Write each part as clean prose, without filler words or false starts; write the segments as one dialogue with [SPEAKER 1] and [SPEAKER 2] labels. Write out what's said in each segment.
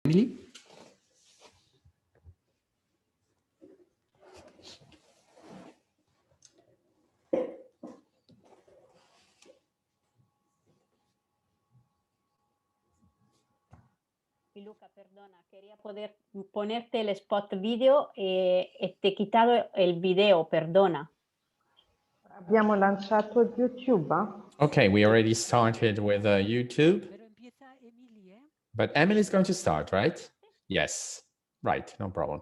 [SPEAKER 1] Emily?
[SPEAKER 2] Luca, perdona, quería poder ponerte el spot video e te he quitado el video, perdona.
[SPEAKER 3] Abbiamo lanciato YouTube.
[SPEAKER 1] Okay, we already started with YouTube. But Emily's going to start, right? Yes, right, no problem.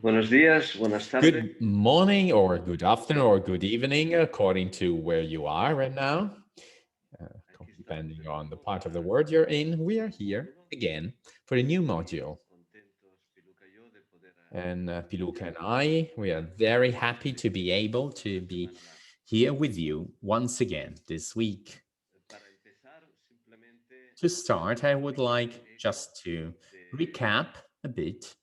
[SPEAKER 4] Buenos días, buenas tardes.
[SPEAKER 1] Good morning or good afternoon or good evening, according to where you are right now. Depending on the part of the world you're in, we are here again for a new module. And Piluca and I, we are very happy to be able to be here with you once again this week. To start, I would like just to recap a bit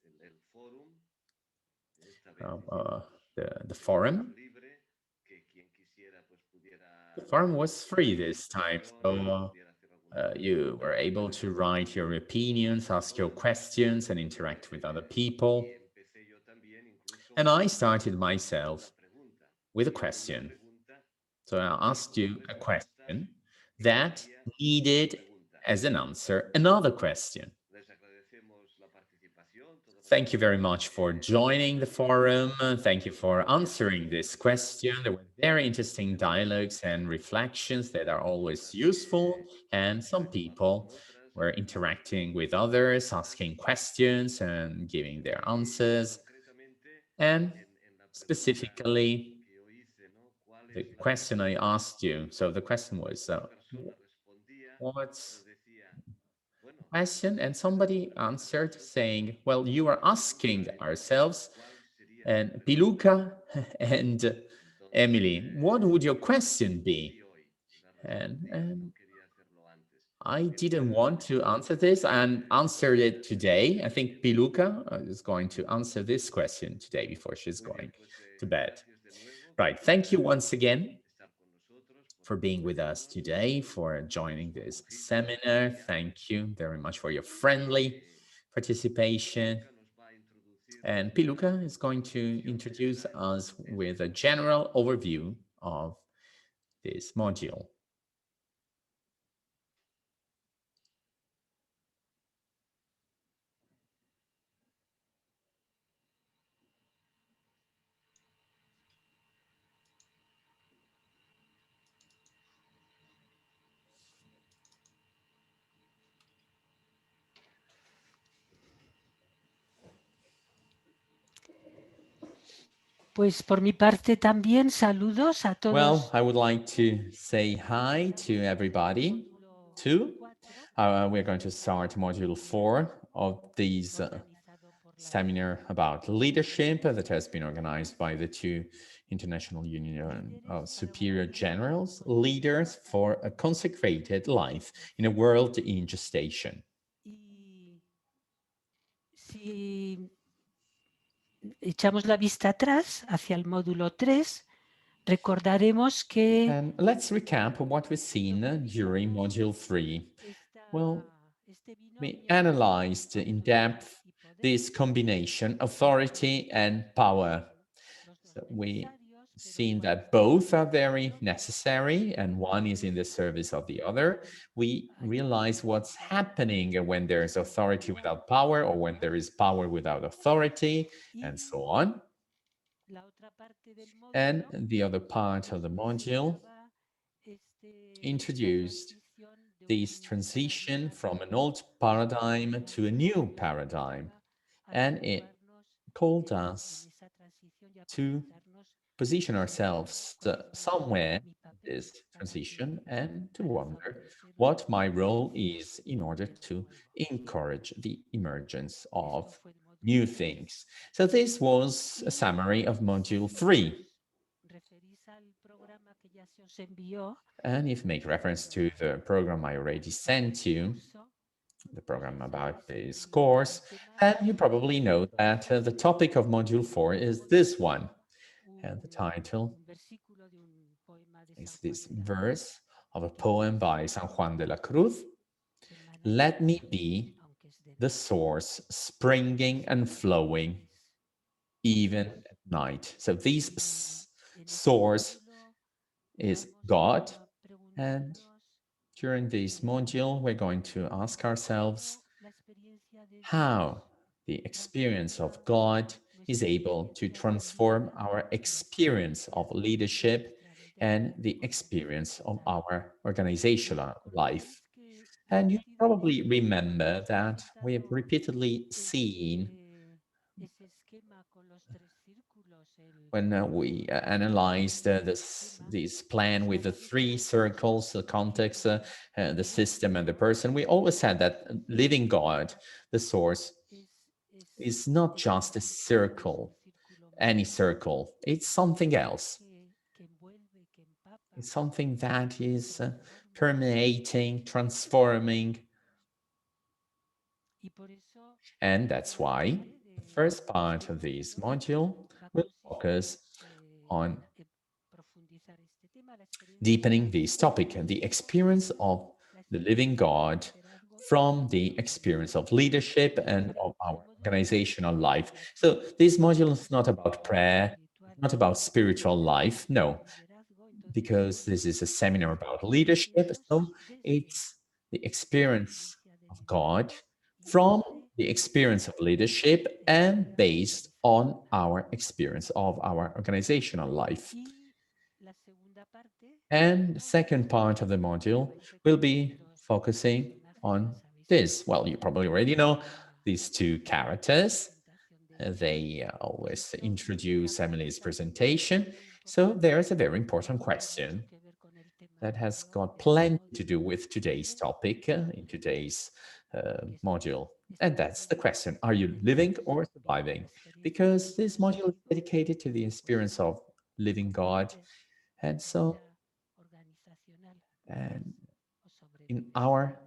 [SPEAKER 1] the forum. The forum was free this time, so you were able to write your opinions, ask your questions, and interact with other people. And I started myself with a question. So I asked you a question that needed as an answer another question. Thank you very much for joining the forum. Thank you for answering this question. There were very interesting dialogues and reflections that are always useful. And some people were interacting with others, asking questions and giving their answers. And specifically, the question I asked you, so the question was, what's question? And somebody answered saying, well, you are asking ourselves, and Piluca and Emily, what would your question be? And I didn't want to answer this and answered it today. I think Piluca is going to answer this question today before she's going to bed. Right. Thank you once again for being with us today, for joining this seminar. Thank you very much for your friendly participation. And Piluca is going to introduce us with a general overview of this module.
[SPEAKER 5] Pues por mi parte también saludos a todos.
[SPEAKER 1] Well, I would like to say hi to everybody too. We're going to start module 4 of this seminar about leadership that has been organized by the two International Union of Superior Generals, Leaders for a Consecrated Life in a World in Gestation.
[SPEAKER 5] Si echamos la vista atrás hacia el módulo 3, recordaremos que...
[SPEAKER 1] And let's recap what we've seen during module 3. Well, we analyzed in depth this combination, authority and power. So we seen that both are very necessary and one is in the service of the other. We realize what's happening when there's authority without power or when there is power without authority and so on. And the other part of the module introduced this transition from an old paradigm to a new paradigm. And it called us to position ourselves somewhere in this transition and to wonder what my role is in order to encourage the emergence of new things. So this was a summary of module 3. And if you make reference to the program I already sent you, the program about this course, then you probably know that the topic of module 4 is this one. And the title It's this verse of a poem by San Juan de la Cruz. Let me be the source springing and flowing even at night. So this source is God. And during this module, we're going to ask ourselves how the experience of God is able to transform our experience of leadership and the experience of our organizational life. And you probably remember that we have repeatedly seen when we analyzed this plan with the three circles, the context, the system, and the person, we always said that living God, the source, is not just a circle, any circle. It's something else. It's something that is permeating, transforming. And that's why the first part of this module will focus on deepening this topic, the experience of the living God from the experience of leadership and of our organizational life. So this module is not about prayer, not about spiritual life, no, because this is a seminar about leadership. So it's the experience of God from the experience of leadership and based on our experience of our organizational life. And the second part of the module will be focusing on this. Well, you probably already know these two characters. They always introduce Emily's presentation. So there's a very important question that has got plenty to do with today's topic in today's module. And that's the question, are you living or surviving? Because this module is dedicated to the experience of living God. And so and in our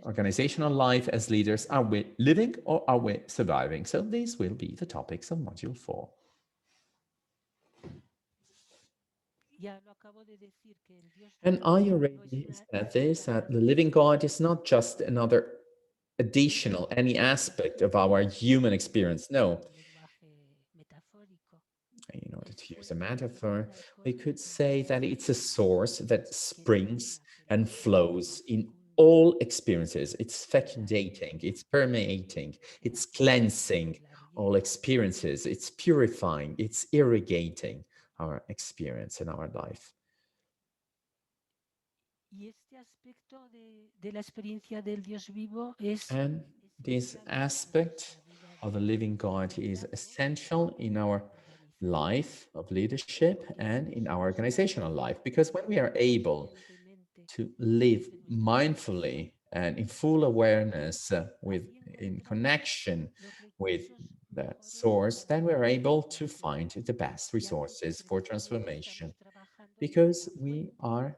[SPEAKER 1] organizational life as leaders, are we living or are we surviving? So these will be the topics of Module 4. And I already said this, that the living God is not just another additional, any aspect of our human experience. No. In order to use a metaphor, we could say that it's a source that springs and flows in all experiences. It's fecundating, it's permeating, it's cleansing all experiences, it's purifying, it's irrigating our experience in our life. And this aspect of the living God is essential in our life of leadership and in our organizational life, because when we are able to live mindfully and in full awareness in connection with that source, then we're able to find the best resources for transformation, because we are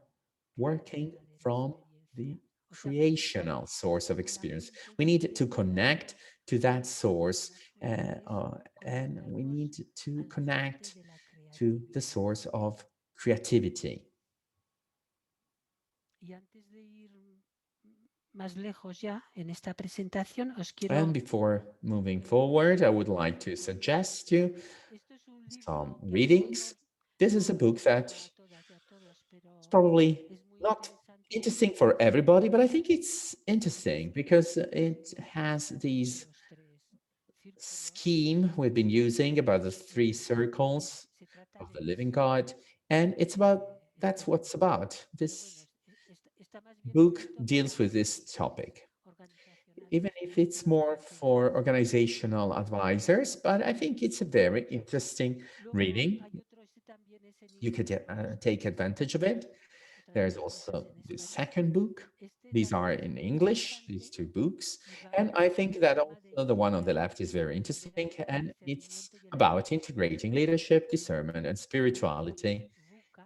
[SPEAKER 1] working from the creational source of experience. We need to connect to that source, and we need to connect to the source of creativity. And before moving forward, I would like to suggest you some readings. This is a book that is probably not interesting for everybody, but I think it's interesting because it has these scheme we've been using about the three circles of the living God, and it's about, that's what's about. This book deals with this topic, even if it's more for organizational advisors, but I think it's a very interesting reading. You could take advantage of it. There's also the second book. These are in English, these two books. And I think that also the one on the left is very interesting, and it's about integrating leadership, discernment, and spirituality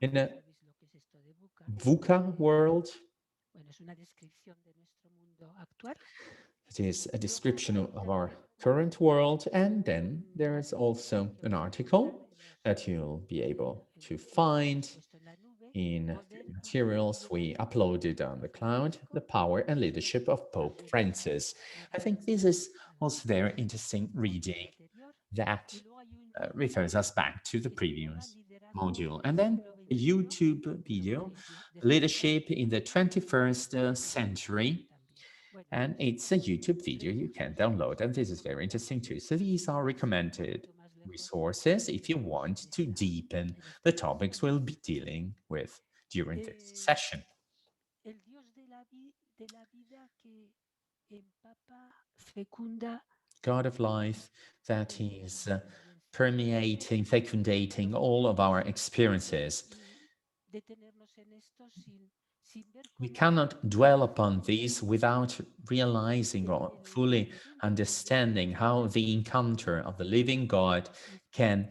[SPEAKER 1] in a VUCA world. It is a description of our current world. And then there is also an article that you'll be able to find in materials we uploaded on the cloud, The Power and Leadership of Pope Francis. I think this is also very interesting reading that refers us back to the previous module. And then a YouTube video, Leadership in the 21st Century. And it's a YouTube video you can download, and this is very interesting too. So these are recommended resources if you want to deepen the topics we'll be dealing with during this session.
[SPEAKER 5] El Dios de la vida que empapa, fecunda.
[SPEAKER 1] God of life that is permeating, fecundating all of our experiences. We cannot dwell upon these without realizing or fully understanding how the encounter of the living God can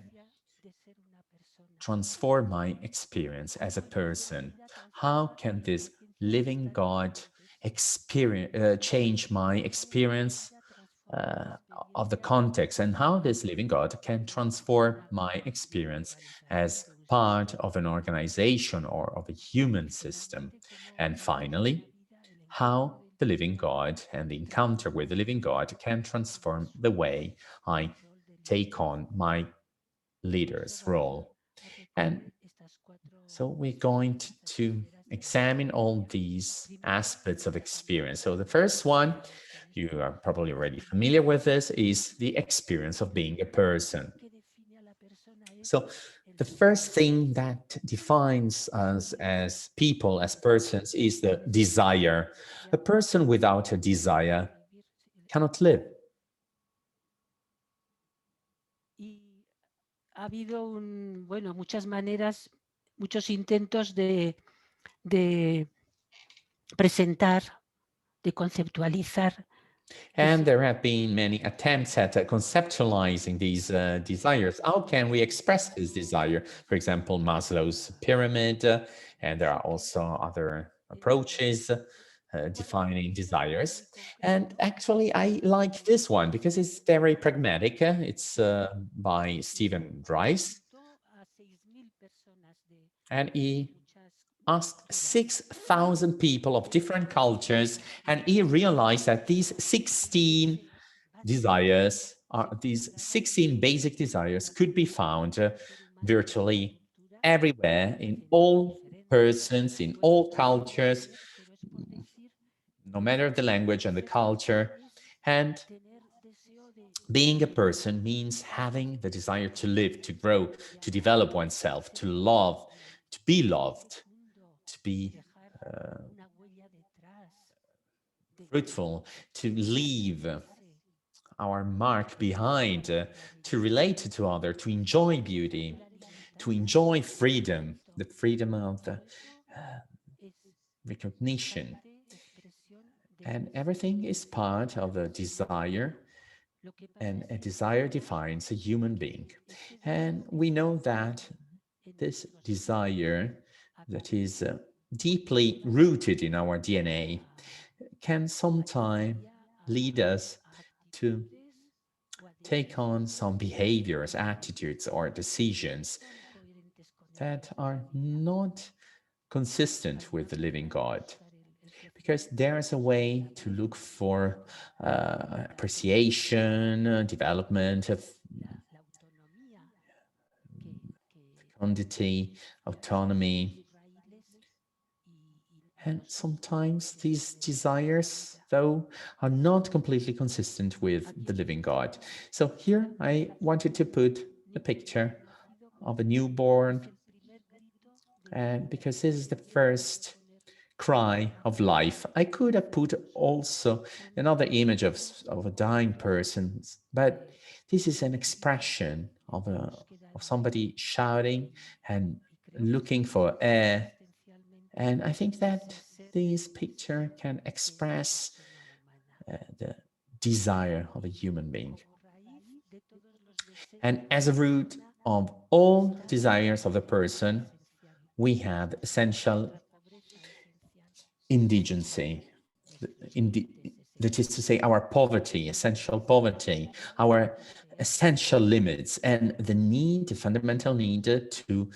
[SPEAKER 1] transform my experience as a person. How can this living God change my experience of the context, and how this living God can transform my experience as part of an organization or of a human system. And finally, how the living God and the encounter with the living God can transform the way I take on my leader's role. And so we're going to examine all these aspects of experience. So the first one, you are probably already familiar with this, is the experience of being a person. So the first thing that defines us as people, as persons, is the desire. A person without a desire cannot live.
[SPEAKER 5] Ha habido muchas maneras, muchos intentos de presentar, de conceptualizar.
[SPEAKER 1] And there have been many attempts at conceptualizing these desires. How can we express this desire? For example, Maslow's pyramid, and there are also other approaches defining desires. And actually, I like this one because it's very pragmatic. It's by Stephen Rice. And he asked 6,000 people of different cultures, and he realized that these 16 desires, these 16 basic desires could be found virtually everywhere in all persons, in all cultures, no matter the language and the culture. And being a person means having the desire to live, to grow, to develop oneself, to love, to be loved, to be fruitful, to leave our mark behind, to relate to others, to enjoy beauty, to enjoy freedom, the freedom of the recognition. And everything is part of a desire, and a desire defines a human being. And we know that this desire that is deeply rooted in our DNA can sometimes lead us to take on some behaviors, attitudes, or decisions that are not consistent with the living God. Because there's a way to look for appreciation, development of fecundity, autonomy. And sometimes these desires, though, are not completely consistent with the living God. So here I wanted to put a picture of a newborn, and because this is the first cry of life. I could have put also another image of a dying person, but this is an expression of somebody shouting and looking for air. And I think that this picture can express the desire of a human being. And as a root of all desires of the person, we have essential indigency, that is to say, our poverty, essential poverty, our essential limits and the need, the fundamental need to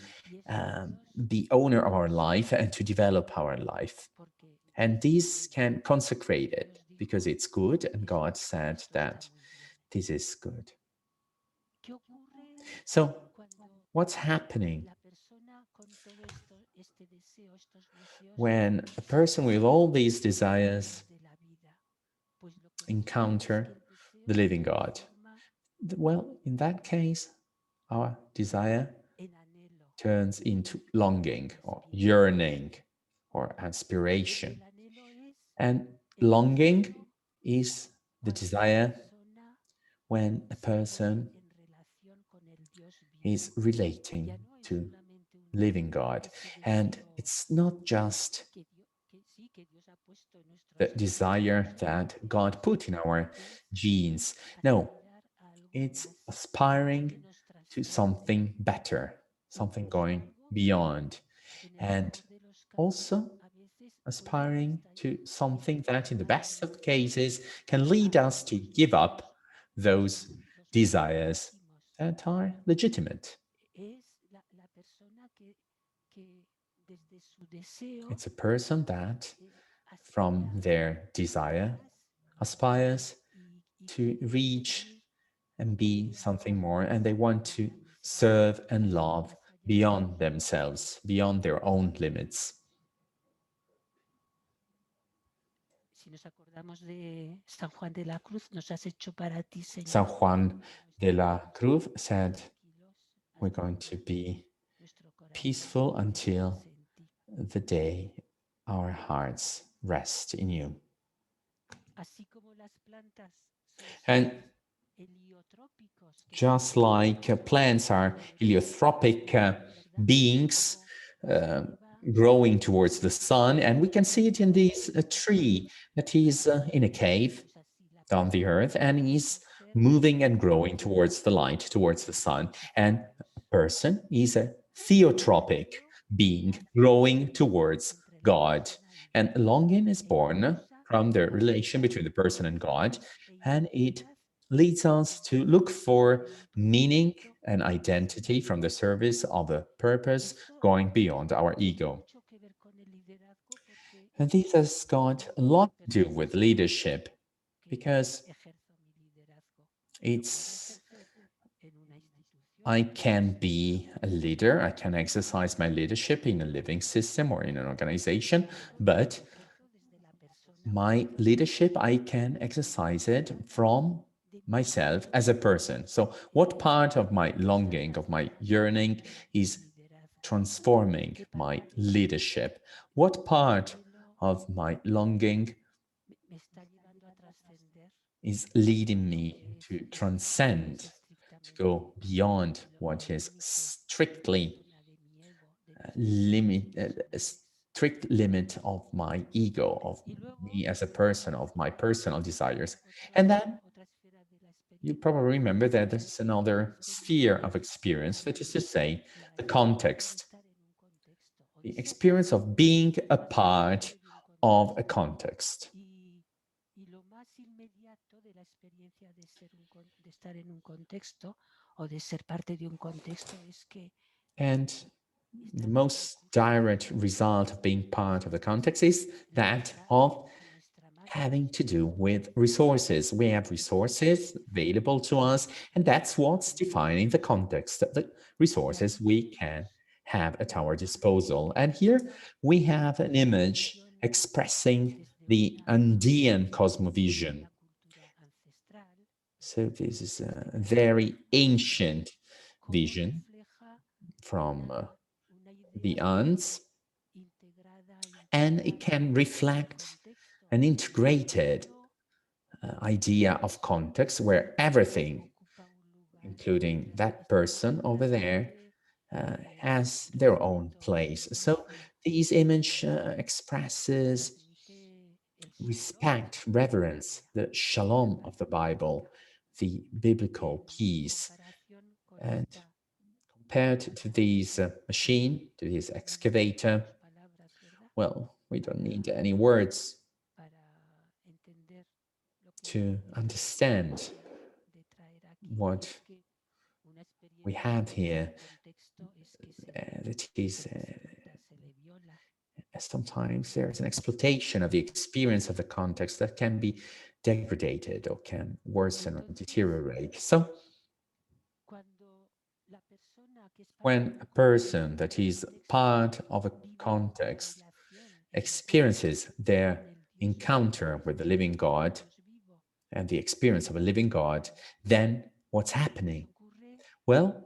[SPEAKER 1] be owner of our life and to develop our life. And this can consecrate it because it's good, and God said that this is good. So what's happening when a person with all these desires encounter the living God? Well, in that case, our desire turns into longing or yearning or aspiration. And longing is the desire when a person is relating to living God. And it's not just the desire that God put in our genes. No, it's aspiring to something better, something going beyond, and also aspiring to something that, in the best of cases, can lead us to give up those desires that are legitimate. It's a person that, from their desire, aspires to reach and be something more, and they want to serve and love beyond themselves, beyond their own limits. San Juan de la Cruz said, we're going to be peaceful until the day our hearts rest in you. And just like plants are heliotropic beings growing towards the sun, and we can see it in this tree that is in a cave on the earth, and is moving and growing towards the light, towards the sun. And a person is a theotropic being growing towards God. And longing is born from the relation between the person and God, and it leads us to look for meaning and identity from the service of a purpose going beyond our ego. And this has got a lot to do with leadership, because I can be a leader, I can exercise my leadership in a living system or in an organization, but my leadership, I can exercise it from myself as a person. So what part of my longing, of my yearning is transforming my leadership? What part of my longing is leading me to transcend, to go beyond what is strictly a strict limit of my ego, of me as a person, of my personal desires? And then you probably remember that there's another sphere of experience, that is to say, the context, the experience of being a part of a context. And the most direct result of being part of the context is that of having to do with resources. We have resources available to us, and that's what's defining the context, the resources we can have at our disposal. And here we have an image expressing the Andean cosmovision. So this is a very ancient vision from the Andes, and it can reflect an integrated idea of context where everything, including that person over there, has their own place. So this image expresses respect, reverence, the shalom of the Bible, the biblical peace. And compared to this machine, to this excavator, well, we don't need any words to understand what we have here, that is, sometimes there's an exploitation of the experience of the context that can be degraded or can worsen or deteriorate. So when a person that is part of a context experiences their encounter with the living God and the experience of a living God, then what's happening? Well,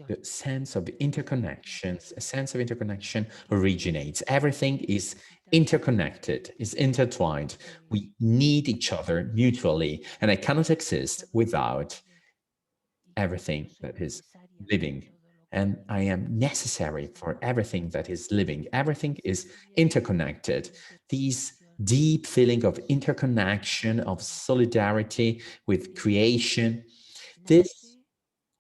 [SPEAKER 1] the sense of interconnections, a sense of interconnection originates. Everything is interconnected, is intertwined. We need each other mutually, and I cannot exist without everything that is living. And I am necessary for everything that is living. Everything is interconnected. These deep feeling of interconnection, of solidarity with creation, this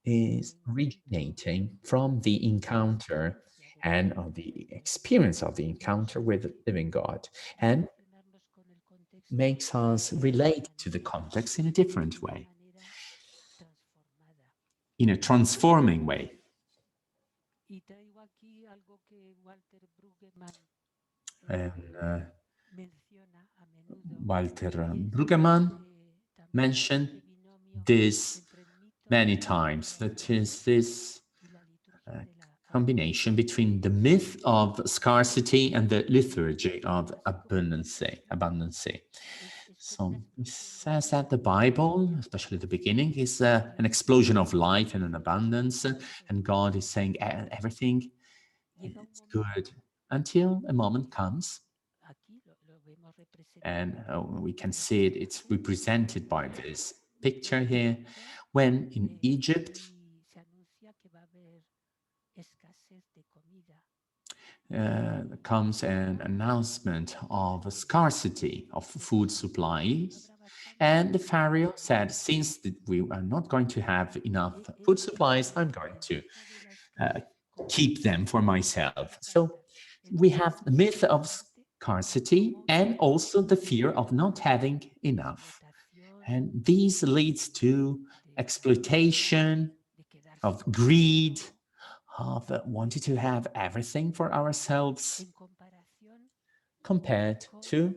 [SPEAKER 1] is originating from the encounter and of the experience of the encounter with the living God, and makes us relate to the context in a different way, in a transforming way. And Walter Brueggemann mentioned this many times, that is this combination between the myth of scarcity and the liturgy of abundance. So it says that the Bible, especially the beginning, is an explosion of life and an abundance, and God is saying everything is good until a moment comes, and we can see it, it's represented by this picture here, when in Egypt comes an announcement of a scarcity of food supplies. And the Pharaoh said, since we are not going to have enough food supplies, I'm going to keep them for myself. So we have the myth of scarcity and also the fear of not having enough. And this leads to exploitation, of greed, of wanting to have everything for ourselves, compared to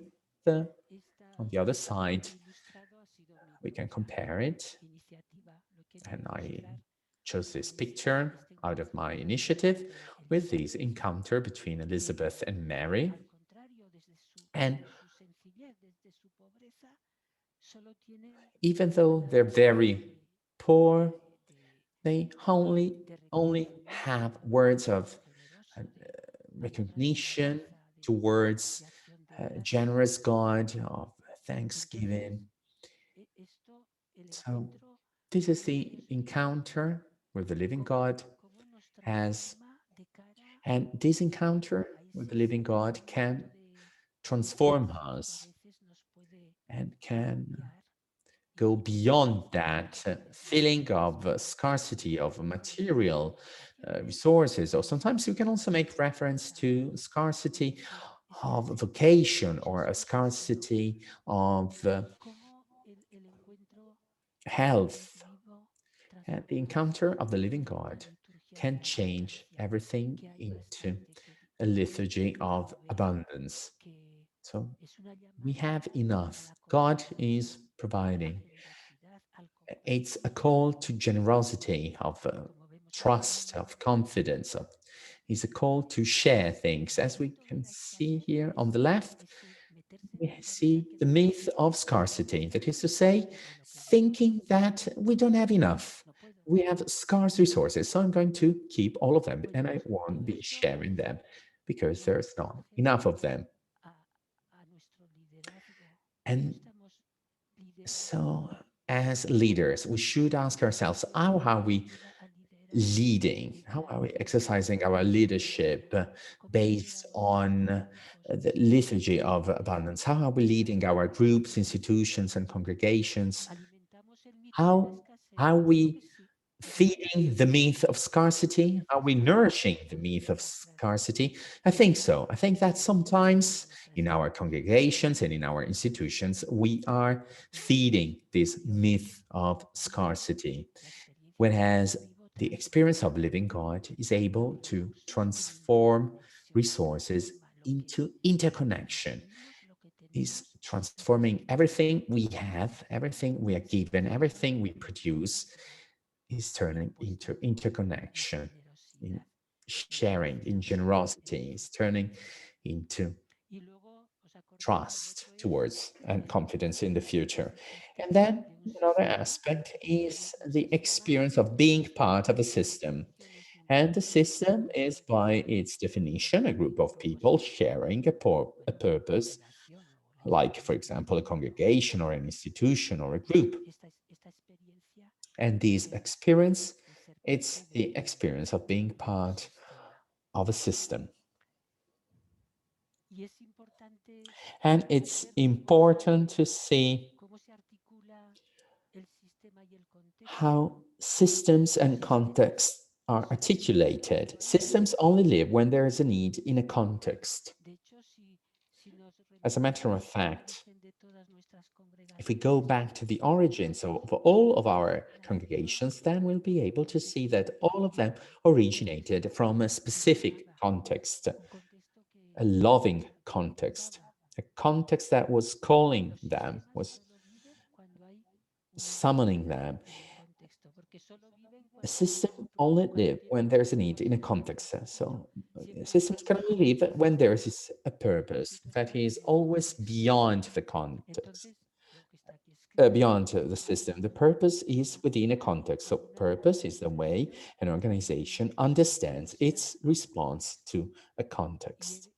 [SPEAKER 1] on the other side, we can compare it, and I chose this picture out of my initiative with this encounter between Elizabeth and Mary. And even though they're very poor, they only have words of recognition towards a generous God, of thanksgiving. So this is the encounter with the living God as, and this encounter with the living God can transform us and can go beyond that feeling of scarcity of material resources, or sometimes you can also make reference to scarcity of vocation or a scarcity of health. And the encounter of the living God can change everything into a liturgy of abundance. So we have enough. God is providing. It's a call to generosity, of trust, of confidence. It's a call to share things. As we can see here on the left, we see the myth of scarcity. That is to say, thinking that we don't have enough. We have scarce resources, so I'm going to keep all of them and I won't be sharing them because there's not enough of them. And so, as leaders, we should ask ourselves, how are we leading? How are we exercising our leadership based on the liturgy of abundance? How are we leading our groups, institutions, and congregations? How are we feeding the myth of scarcity? Are we nourishing the myth of scarcity? I think so. I think that sometimes in our congregations and in our institutions, we are feeding this myth of scarcity, whereas the experience of living God is able to transform resources into interconnection, is transforming everything we have, everything we are given, everything we produce is turning into interconnection, in sharing, in generosity, is turning into trust towards and confidence in the future. And then another aspect is the experience of being part of a system. And the system is, by its definition, a group of people sharing a purpose, like, for example, a congregation or an institution or a group. And this experience, it's the experience of being part of a system. And it's important to see how systems and contexts are articulated. Systems only live when there is a need in a context. As a matter of fact, if we go back to the origins of all of our congregations, then we'll be able to see that all of them originated from a specific context, a loving context, a context that was calling them, was summoning them. A system only live when there's a need in a context. So systems can only live when there is a purpose that is always beyond the context. Beyond the system. The purpose is within a context. So purpose is the way an organization understands its response to a context.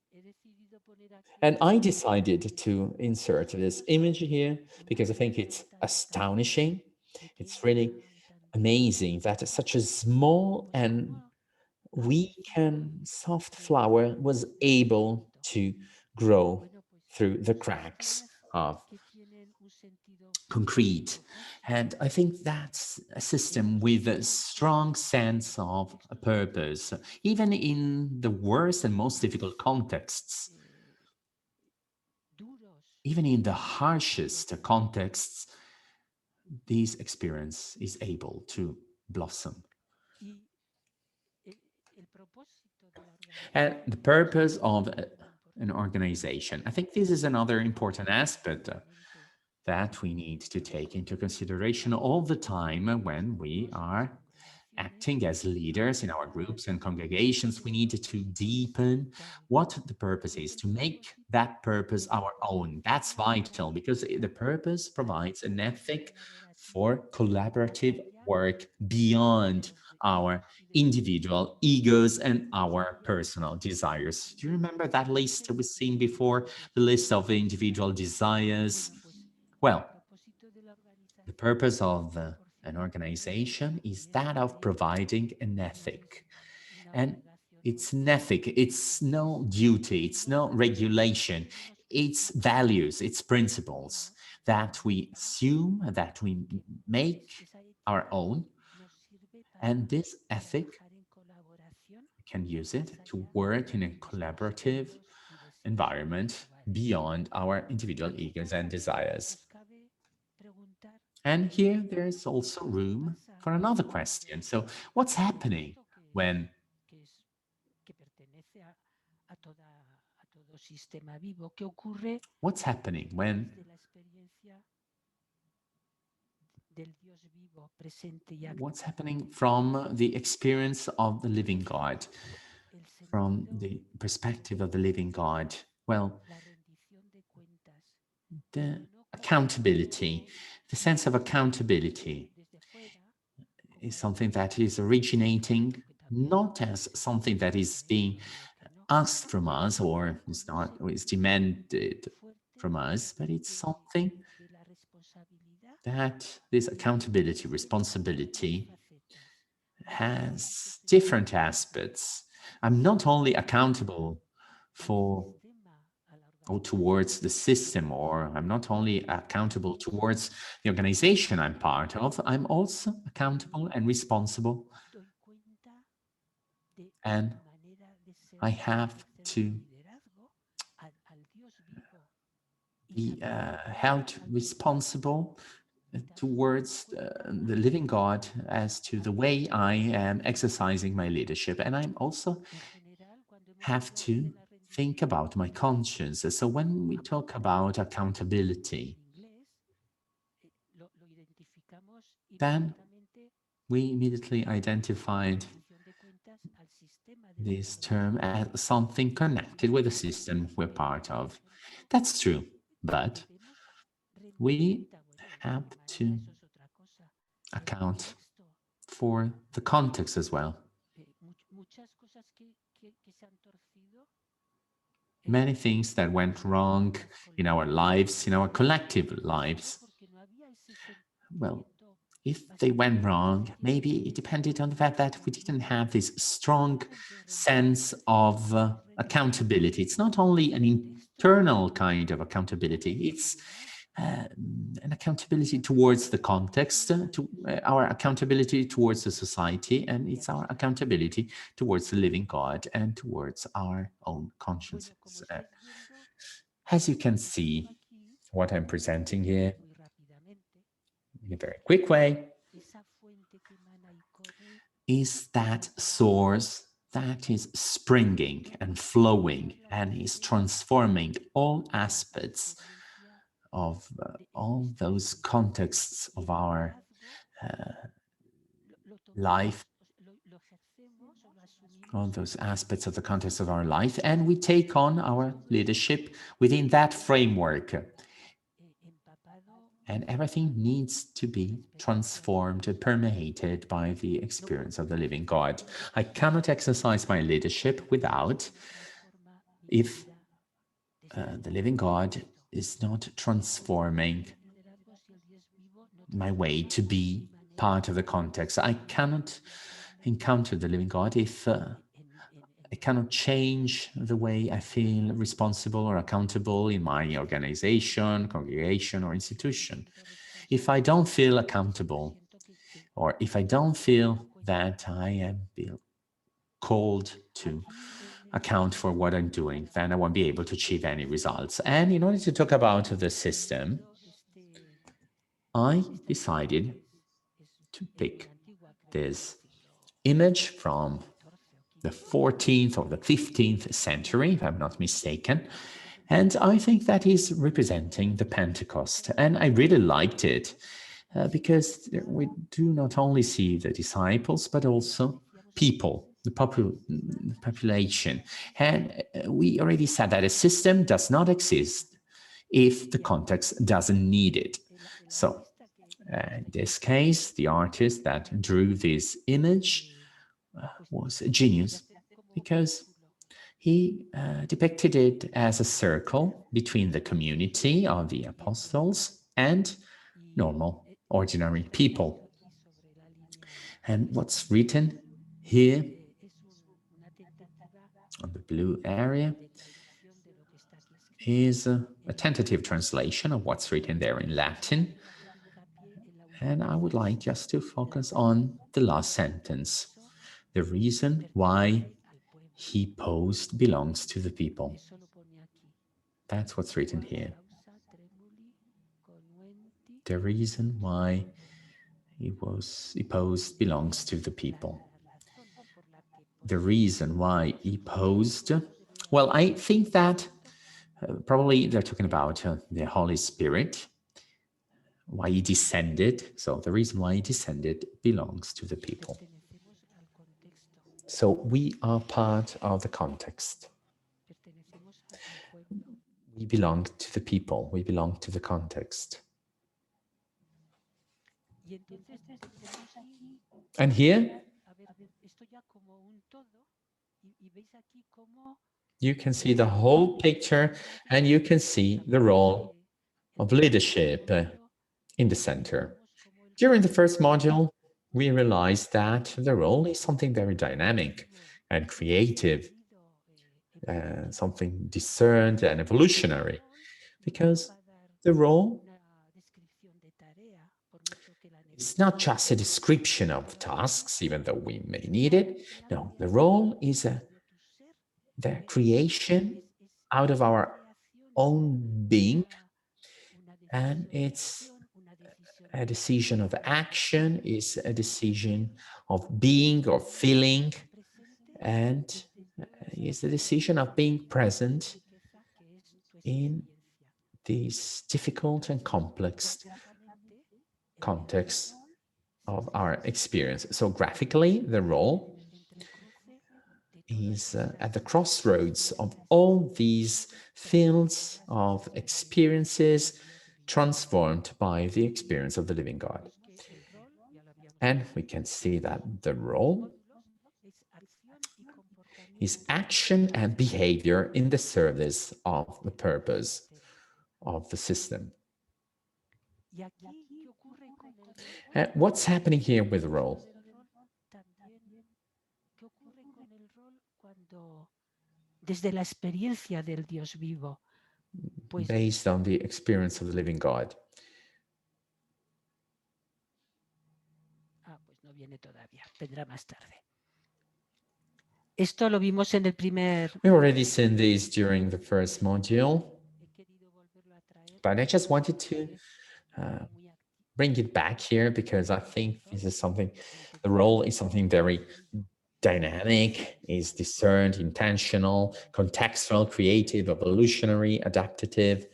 [SPEAKER 1] And I decided to insert this image here because I think it's astonishing. It's really amazing that such a small and weak and soft flower was able to grow through the cracks of concrete. And I think that's a system with a strong sense of a purpose, even in the worst and most difficult contexts. Even in the harshest contexts, this experience is able to blossom. And the purpose of an organization, I think this is another important aspect that we need to take into consideration all the time when we are acting as leaders in our groups and congregations. We need to deepen what the purpose is, to make that purpose our own. That's vital because the purpose provides an ethic for collaborative work beyond our individual egos and our personal desires. Do you remember that list we've seen before, the list of individual desires? Well, the purpose of an organization is that of providing an ethic. And it's an ethic, it's no duty, it's no regulation, it's values, it's principles that we assume, that we make our own. And this ethic, we can use it to work in a collaborative environment beyond our individual egos and desires. And here there's also room for another question. So what's happening when what's happening when what's happening from the experience of the living God, from the perspective of the living God? Well, the accountability, the sense of accountability is something that is originating not as something that is being asked from us or is not or is demanded from us, but it's something that this accountability, responsibility has different aspects. I'm not only accountable for or towards the system, or I'm not only accountable towards the organization I'm part of, I'm also accountable and responsible. And I have to be held responsible towards the living God as to the way I am exercising my leadership. And I'm also have to think about my conscience. So when we talk about accountability, then we immediately identified this term as something connected with the system we're part of. That's true, but we have to account for the context as well. Many things that went wrong in our lives, in our collective lives. Well, if they went wrong, maybe it depended on the fact that we didn't have this strong sense of accountability. It's not only an internal kind of accountability, it's an accountability towards the context, our accountability towards the society, and it's our accountability towards the living God and towards our own consciences. As you can see, what I'm presenting here in a very quick way is that source that is springing and flowing and is transforming all aspects of all those contexts of our life, all those aspects of the context of our life, and we take on our leadership within that framework. And everything needs to be transformed and permeated by the experience of the living God. I cannot exercise my leadership without, if the living God is not transforming my way to be part of the context. I cannot encounter the living God if I cannot change the way I feel responsible or accountable in my organization, congregation, or institution. If I don't feel accountable, or if I don't feel that I am called to account for what I'm doing, then I won't be able to achieve any results. And in order to talk about the system, I decided to pick this image from the 14th or the 15th century, if I'm not mistaken. And I think that is representing the Pentecost. And I really liked it because we do not only see the disciples, but also people, the population. And we already said that a system does not exist if the context doesn't need it. So in this case, the artist that drew this image was a genius because he depicted it as a circle between the community of the apostles and normal, ordinary people. And what's written here on the blue area is a tentative translation of what's written there in Latin. And I would like just to focus on the last sentence. The reason why he posed belongs to the people. That's what's written here. The reason why he posed belongs to the people. The reason why he posed, well, I think that probably they're talking about the Holy Spirit, why he descended. So the reason why he descended belongs to the people. So we are part of the context. We belong to the people. We belong to the context. And here, you can see the whole picture and you can see the role of leadership in the center. During the first module, we realized that the role is something very dynamic and creative. something discerned and evolutionary, because the role is not just a description of tasks, even though we may need it. No, the role is the creation out of our own being, and it's a decision of action, is a decision of being or feeling, and is the decision of being present in this difficult and complex context of our experience. So graphically, the role is at the crossroads of all these fields of experiences transformed by the experience of the living God. And we can see that the role is action and behavior in the service of the purpose of the system. What's happening here with the role?
[SPEAKER 5] Desde la experiencia del Dios vivo,
[SPEAKER 1] based on the experience of the living God.
[SPEAKER 5] pues no viene todavía, vendrá más tarde. Esto lo vimos en el primer.
[SPEAKER 1] We already seen this during the first module, but I just wanted to bring it back here because I think this is something, the role is something very dynamic, is discerned, intentional, contextual, creative, evolutionary, adaptative.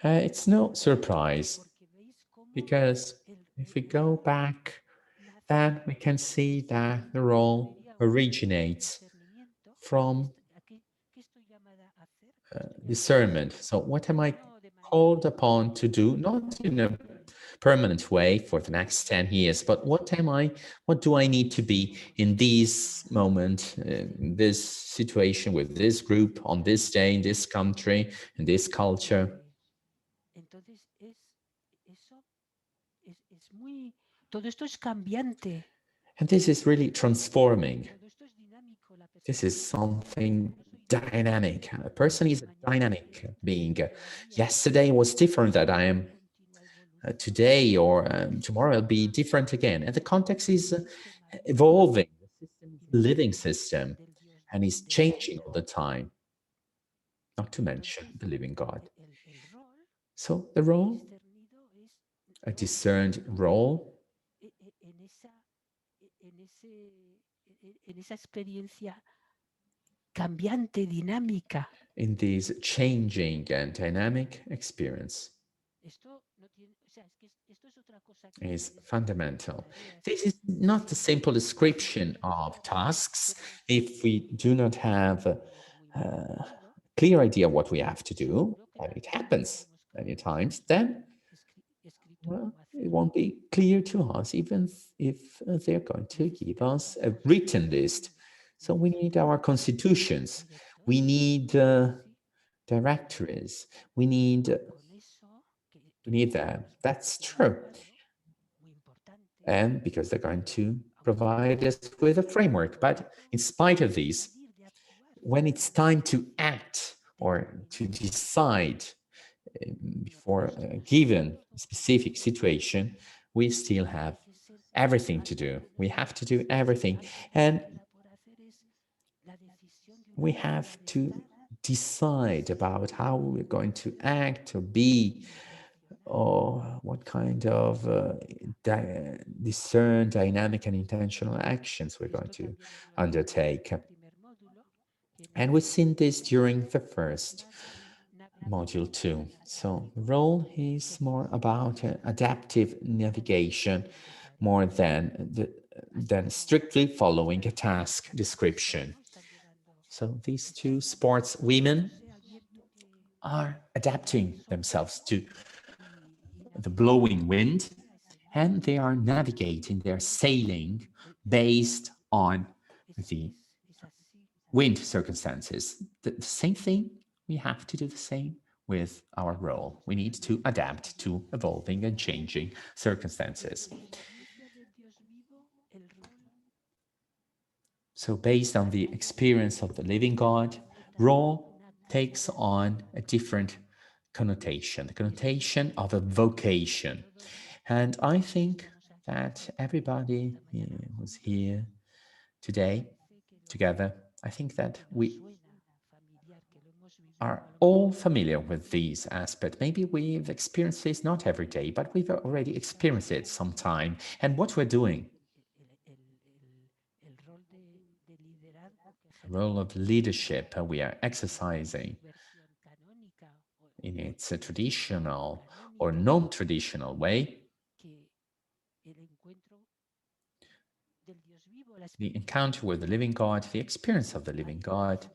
[SPEAKER 1] It's no surprise, because if we go back, then we can see that the role originates from discernment. So what am I called upon to do, not in a permanent way for the next 10 years, but what do I need to be in this moment, in this situation, with this group, on this day, in this country, in this culture?
[SPEAKER 5] Todo esto es cambiante.
[SPEAKER 1] And this is really transforming. This is something dynamic. A person is a dynamic being. Yesterday was different than I am today, or tomorrow will be different again. And the context is evolving. The system is a living system and is changing all the time, not to mention the living God. So the role, a discerned role,
[SPEAKER 5] en esa experiencia cambiante, dinámica.
[SPEAKER 1] In this changing and dynamic experience, is fundamental. This is not a simple description of tasks. If we do not have a clear idea what we have to do, and it happens many times, then well, it won't be clear to us, even if they're going to give us a written list. So we need our constitutions. We need directories. We need that. That's true. And because they're going to provide us with a framework. But in spite of these, when it's time to act or to decide before a given specific situation, we still have everything to do. We have to do everything. And we have to decide about how we're going to act or be, or what kind of discerned, dynamic, and intentional actions we're going to undertake. And we've seen this during the first module 2. So the role is more about adaptive navigation, more than strictly following a task description. So these two sports women are adapting themselves to the blowing wind, and they are navigating, they're sailing based on the wind circumstances. The same thing, we have to do the same with our role. We need to adapt to evolving and changing circumstances. So based on the experience of the living God, role takes on a different connotation, the connotation of a vocation. And I think that everybody who's here today together, I think that we are all familiar with these aspects. Maybe we've experienced this not every day, but we've already experienced it sometime. And what we're doing, the role of leadership we are exercising in its traditional or non-traditional way, the encounter with the living God, the experience of the living God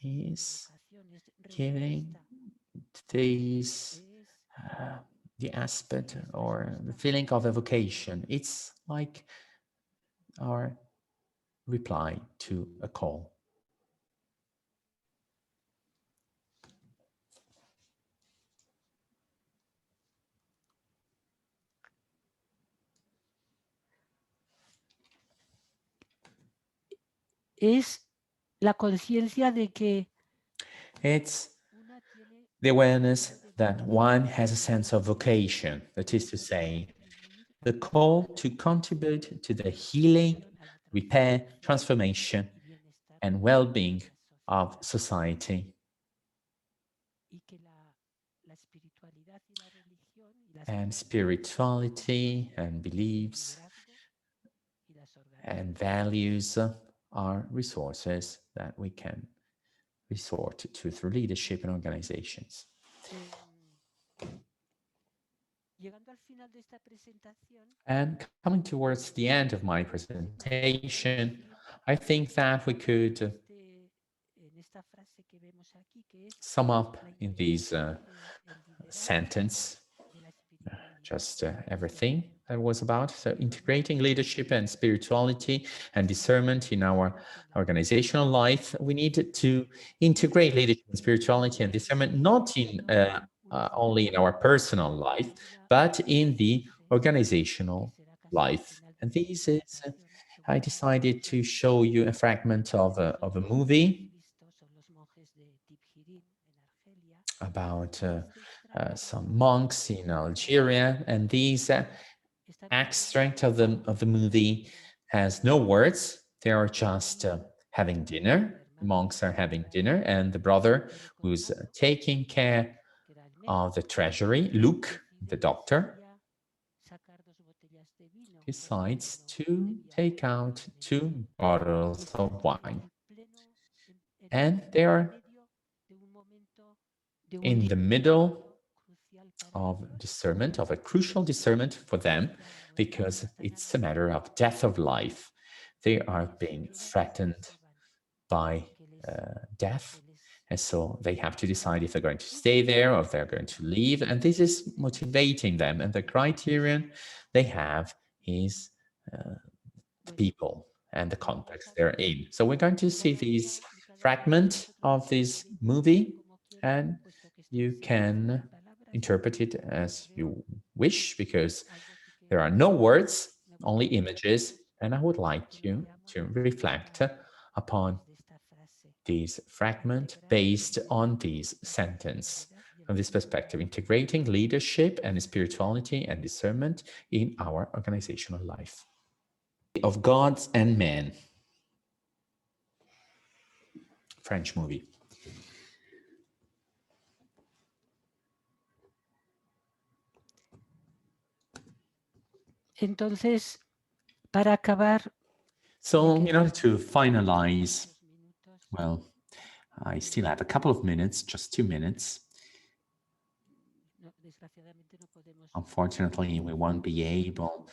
[SPEAKER 1] is giving these the aspect or the feeling of a vocation. It's like our reply to a call.
[SPEAKER 5] Es la conciencia de que
[SPEAKER 1] It's the awareness that one has a sense of vocation, that is to say, the call to contribute to the healing, repair, transformation, and well-being of society. And spirituality and beliefs and values are resources that we can resort to through leadership and organizations. And coming towards the end of my presentation, I think that we could sum up in this sentence just everything that was about. So integrating leadership and spirituality and discernment in our organizational life. We need to integrate leadership and spirituality and discernment, not in only in our personal life, but in the organizational life. And this is, I decided to show you a fragment of a movie about some monks in Algeria, and these extract of the movie has no words. They are just having dinner. The monks are having dinner, and the brother who's taking care of the treasury, Luke, the doctor, decides to take out 2 bottles of wine. And they are in the middle of discernment, of a crucial discernment for them, because it's a matter of death of life. They are being threatened by death. And so they have to decide if they're going to stay there or if they're going to leave. And this is motivating them. And the criterion they have is the people and the context they're in. So we're going to see this fragment of this movie, and you can interpret it as you wish, because there are no words, only images, and I would like you to reflect upon this fragment based on this sentence. From this perspective, integrating leadership and spirituality and discernment in our organizational life. Of Gods and Men, French movie.
[SPEAKER 5] entonces, para acabar,
[SPEAKER 1] So in order to finalize, well, I still have a couple of minutes, just 2 minutes. Unfortunately, we won't be able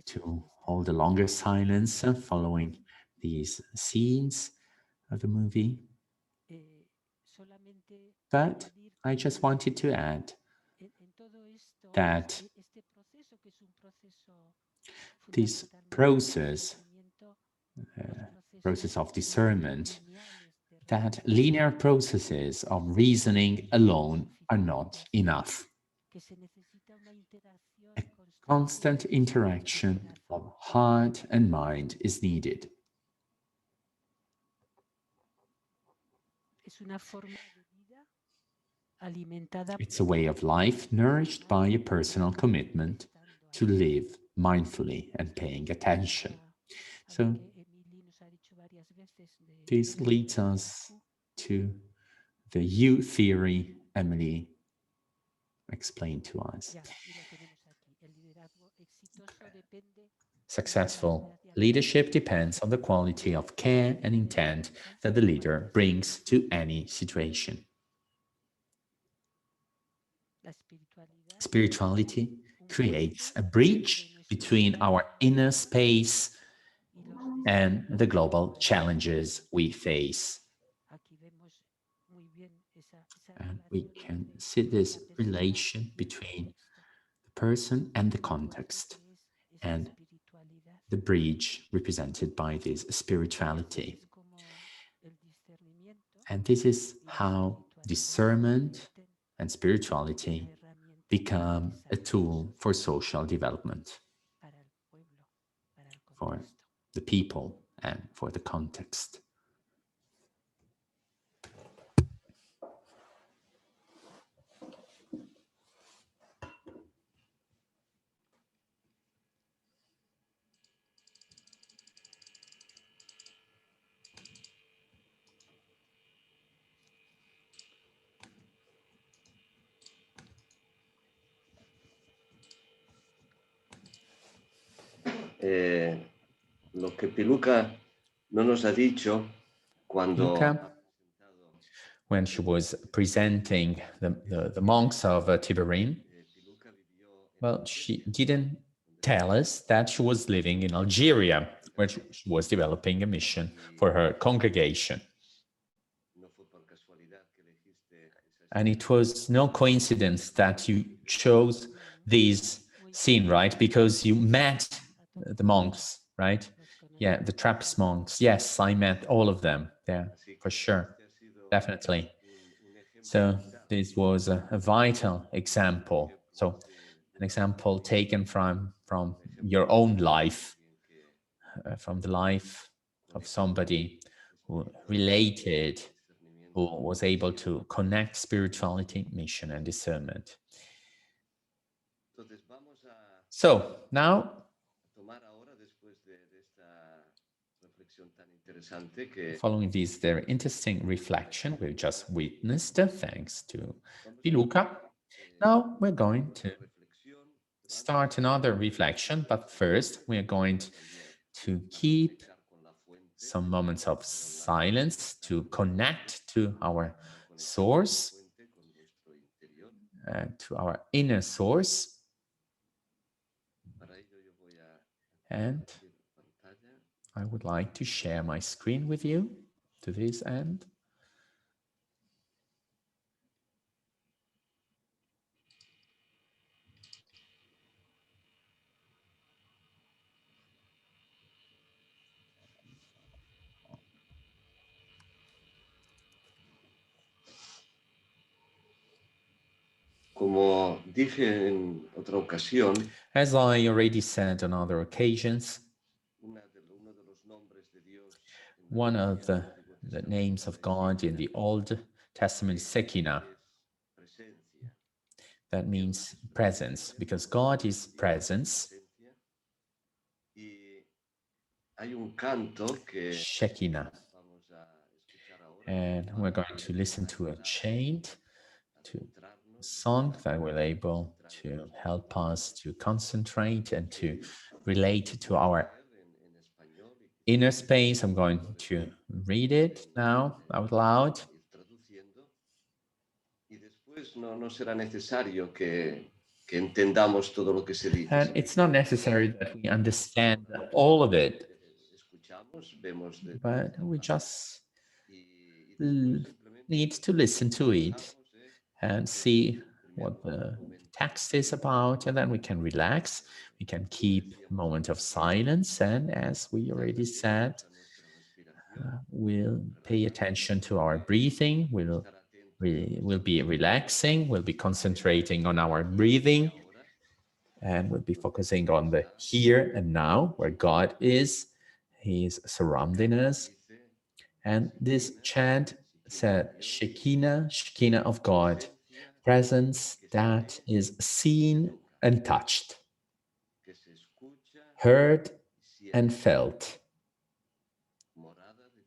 [SPEAKER 1] to hold a longer silence following these scenes of the movie. But I just wanted to add that this process of discernment, that linear processes of reasoning alone are not enough. A constant interaction of heart and mind is needed. It's a way of life nourished by a personal commitment to live mindfully and paying attention. So this leads us to the U theory Emily explained to us. Successful leadership depends on the quality of care and intent that the leader brings to any situation. Spirituality creates a bridge between our inner space and the global challenges we face. And we can see this relation between the person and the context, and the bridge represented by this spirituality. And this is how discernment and spirituality become a tool for social development, for the people and for the context.
[SPEAKER 4] Lo que Piluca no nos ha dicho cuando
[SPEAKER 1] Luca, when she was presenting the monks of Tiberim, well, she didn't tell us that she was living in Algeria, where she was developing a mission for her congregation. And it was no coincidence that you chose this scene, right? Because you met the monks, right? Yeah, the Trappist monks. Yes, I met all of them there, for sure. Definitely. So this was a vital example. So an example taken from your own life, from the life of somebody who related, who was able to connect spirituality, mission, and discernment. So now, following this very interesting reflection we've just witnessed, thanks to Piluca, now we're going to start another reflection, but first we're going to keep some moments of silence to connect to our source, to our inner source. And I would like to share my screen with you to this end.
[SPEAKER 4] Como dije en otra ocasión,
[SPEAKER 1] as I already said on other occasions, one of the names of God in the Old Testament is Shekinah. That means presence, because God is presence. Shekinah. And we're going to listen to a chant, to a song that will able to help us to concentrate and to relate to our inner space. I'm going to read it now out loud. And it's not necessary that we understand all of it, but we just need to listen to it and see what the text is about, and then we can relax. We can keep a moment of silence, and as we already said, we'll pay attention to our breathing. We'll be relaxing. We'll be concentrating on our breathing, and we'll be focusing on the here and now, where God is. He is surrounding us. And this chant said Shekinah, Shekinah of God, presence that is seen and touched, heard and felt,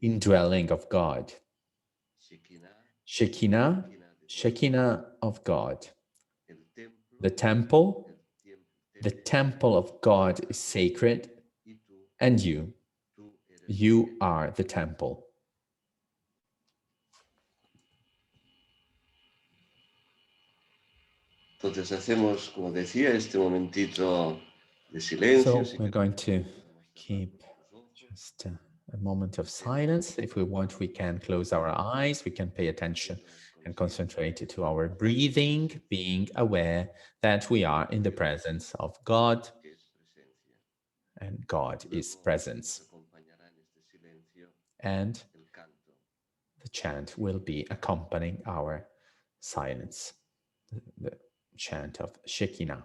[SPEAKER 1] indwelling of God. Shekinah, Shekinah of God. The temple of God is sacred, and you are the temple.
[SPEAKER 4] Entonces hacemos, como decía, este momentito de silencio.
[SPEAKER 1] So we're going to keep just a moment of silence. If we want, we can close our eyes, we can pay attention and concentrate to our breathing, being aware that we are in the presence of God, and God is presence. And the chant will be accompanying our silence, the chant of Shekinah.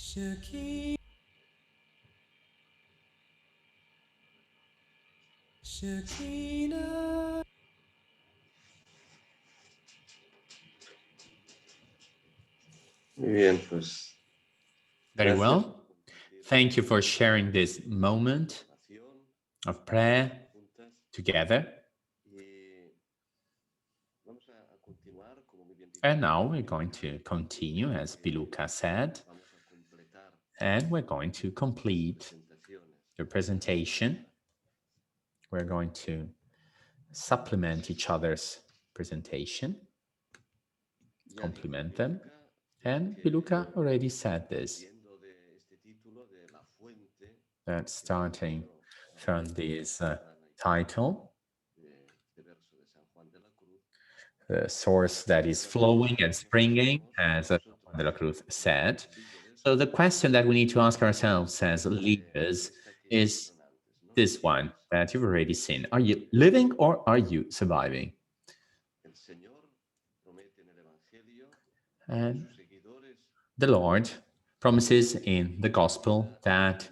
[SPEAKER 6] Shekinah.
[SPEAKER 4] Muy bien, pues.
[SPEAKER 1] Very well. Thank you for sharing this moment of prayer together. And now we're going to continue, as Piluka said, and we're going to complete the presentation. We're going to supplement each other's presentation, complement them. And Piluka already said this, that starting from this title, the source that is flowing and springing, as Juan de la Cruz said. So the question that we need to ask ourselves as leaders is this one that you've already seen. Are you living or are you surviving? And the Lord promises in the gospel that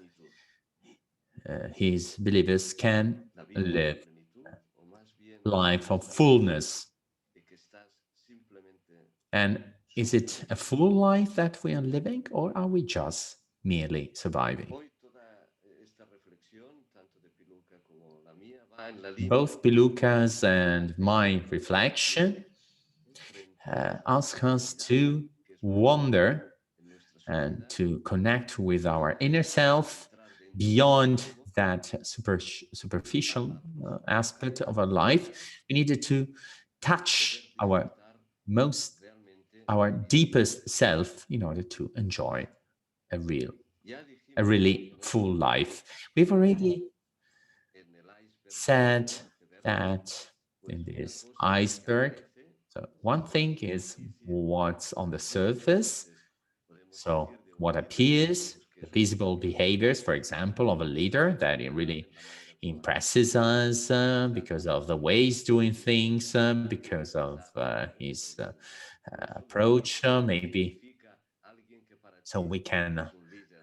[SPEAKER 1] his believers can live a life of fullness. And is it a full life that we are living, or are we just merely surviving? Both Piluka's and my reflection ask us to wonder and to connect with our inner self beyond that superficial aspect of our life. We needed to touch our deepest self in order to enjoy a really full life. We've already said that in this iceberg, so one thing is what's on the surface, so what appears, the visible behaviors, for example, of a leader that it really impresses us because of the way he's doing things, because of his approach, maybe. So we can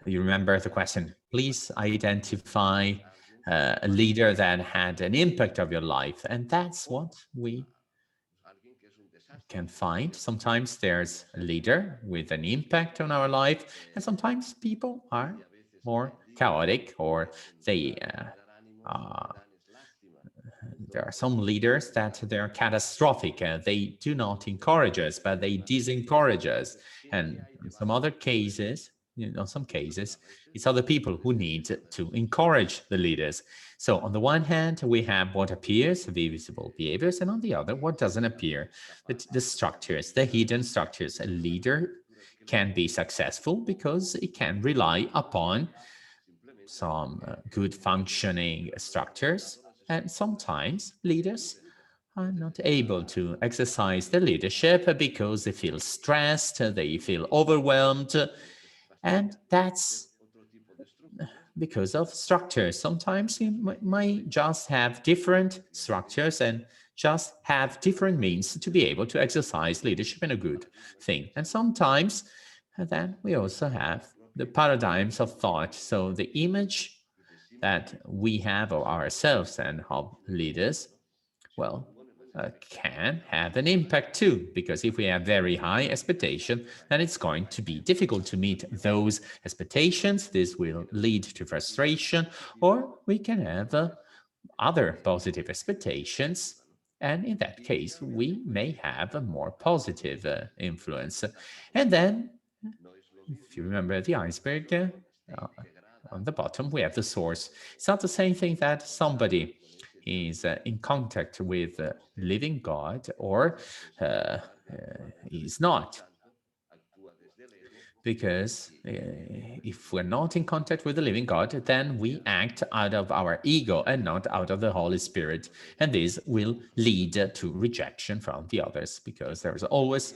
[SPEAKER 1] You remember the question, please identify a leader that had an impact of your life. And that's what we can find. Sometimes there's a leader with an impact on our life, and sometimes people are more chaotic, or they there are some leaders that they're catastrophic. They do not encourage us, but they disencourage us. And in some other cases, some cases, it's other people who need to encourage the leaders. So on the one hand, we have what appears, visible behaviors, and on the other, what doesn't appear, the structures, the hidden structures. A leader can be successful because it can rely upon some good functioning structures, and sometimes leaders are not able to exercise the leadership because they feel stressed, they feel overwhelmed, and that's because of structures. Sometimes you might just have different structures and just have different means to be able to exercise leadership in a good thing. And sometimes then we also have the paradigms of thought. So the image that we have of ourselves and of leaders, well, can have an impact too, because if we have very high expectation, then it's going to be difficult to meet those expectations. This will lead to frustration, or we can have other positive expectations, and in that case, we may have a more positive influence. And then, if you remember the iceberg, on the bottom, we have the source. It's not the same thing that somebody is in contact with living God or is not. Because if we're not in contact with the living God, then we act out of our ego and not out of the Holy Spirit. And this will lead to rejection from the others, because there's always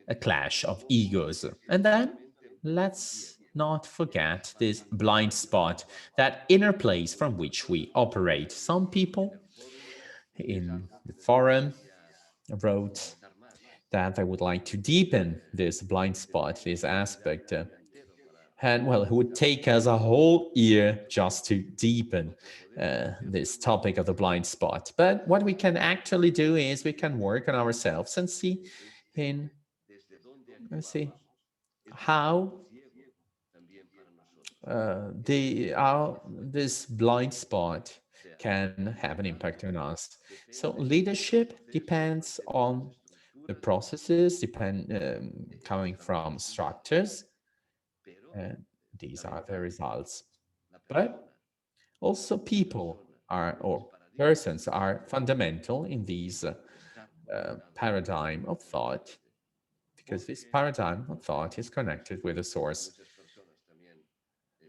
[SPEAKER 1] a clash of egos. And then let's not forget this blind spot, that inner place from which we operate. Some people in the forum wrote that they would like to deepen this blind spot, this aspect. And well, it would take us a whole year just to deepen this topic of the blind spot. But what we can actually do is we can work on ourselves and see how this blind spot can have an impact on us. So leadership depends on the processes, coming from structures, and these are the results. But also people or persons are fundamental in these paradigm of thought, because this paradigm of thought is connected with the source.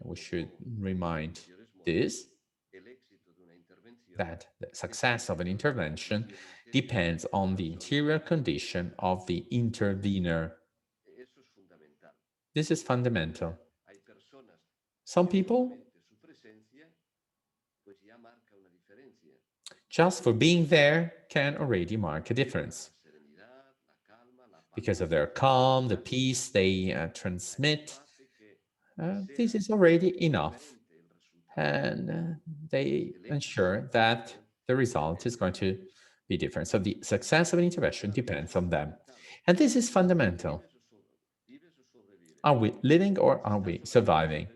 [SPEAKER 1] We should remind this, that the success of an intervention depends on the interior condition of the intervener. This is fundamental. Some people, just for being there, can already mark a difference because of their calm, the peace they transmit. This is already enough, and they ensure that the result is going to be different. So the success of an intervention depends on them. And this is fundamental. Are we living or are we surviving?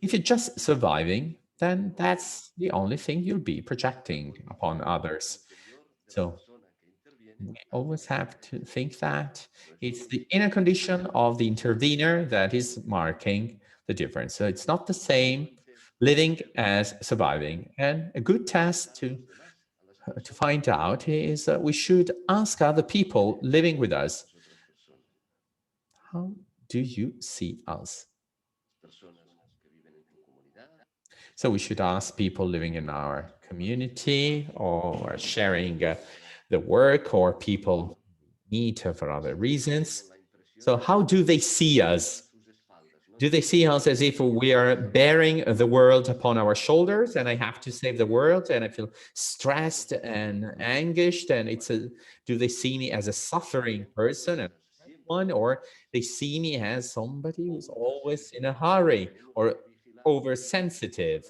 [SPEAKER 1] If you're just surviving, then that's the only thing you'll be projecting upon others. So we always have to think that it's the inner condition of the intervener that is marking the difference. So it's not the same living as surviving. And a good test to find out is that we should ask other people living with us, how do you see us? So we should ask people living in our community or sharing the work, or people meet for other reasons. So how do they see us? Do they see us as if we are bearing the world upon our shoulders and I have to save the world and I feel stressed and anguished? And do they see me as a suffering person? one, or they see me as somebody who's always in a hurry or oversensitive.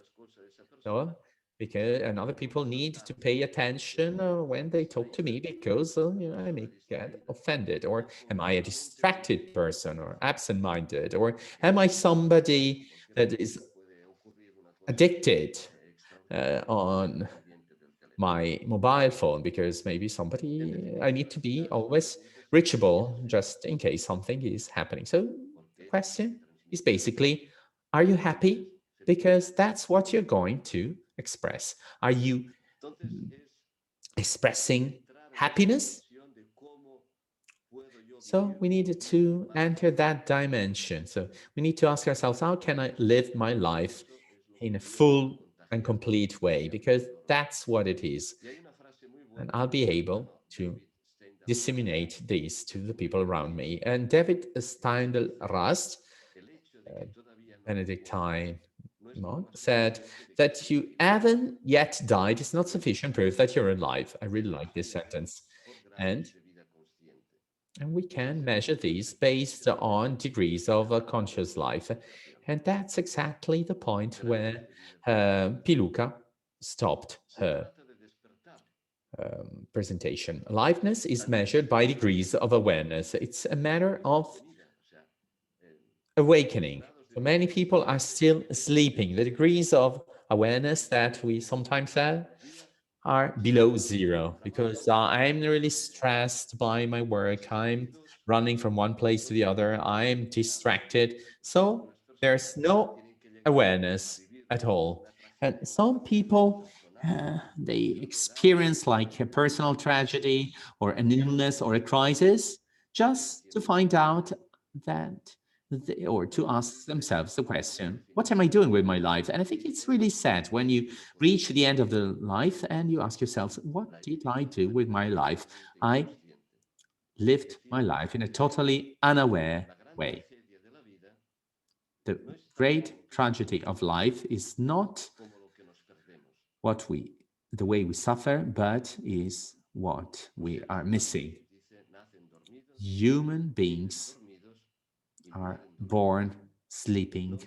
[SPEAKER 1] No, because and other people need to pay attention when they talk to me because I may get offended. Or am I a distracted person or absent-minded? Or am I somebody that is addicted on my mobile phone because maybe somebody I need to be always reachable just in case something is happening. So the question is basically, are you happy? Because that's what you're going to express. Are you expressing happiness? So we needed to enter that dimension. So we need to ask ourselves, how can I live my life in a full and complete way? Because that's what it is. And I'll be able to disseminate these to the people around me. And David Steindl Rast, Benedictine monk, said that you haven't yet died is not sufficient proof that you're alive. I really like this sentence. And we can measure these based on degrees of a conscious life. And that's exactly the point where Piluca stopped her presentation. Aliveness is measured by degrees of awareness. It's a matter of awakening. So many people are still sleeping. The degrees of awareness that we sometimes have are below zero because I'm really stressed by my work. I'm running from one place to the other. I'm distracted. So there's no awareness at all. And some people, they experience like a personal tragedy or an illness or a crisis just to find out that or to ask themselves the question, what am I doing with my life? And I think it's really sad when you reach the end of the life and you ask yourself, what did I do with my life? I lived my life in a totally unaware way. The great tragedy of life is not the way we suffer, but is what we are missing. Human beings are born sleeping,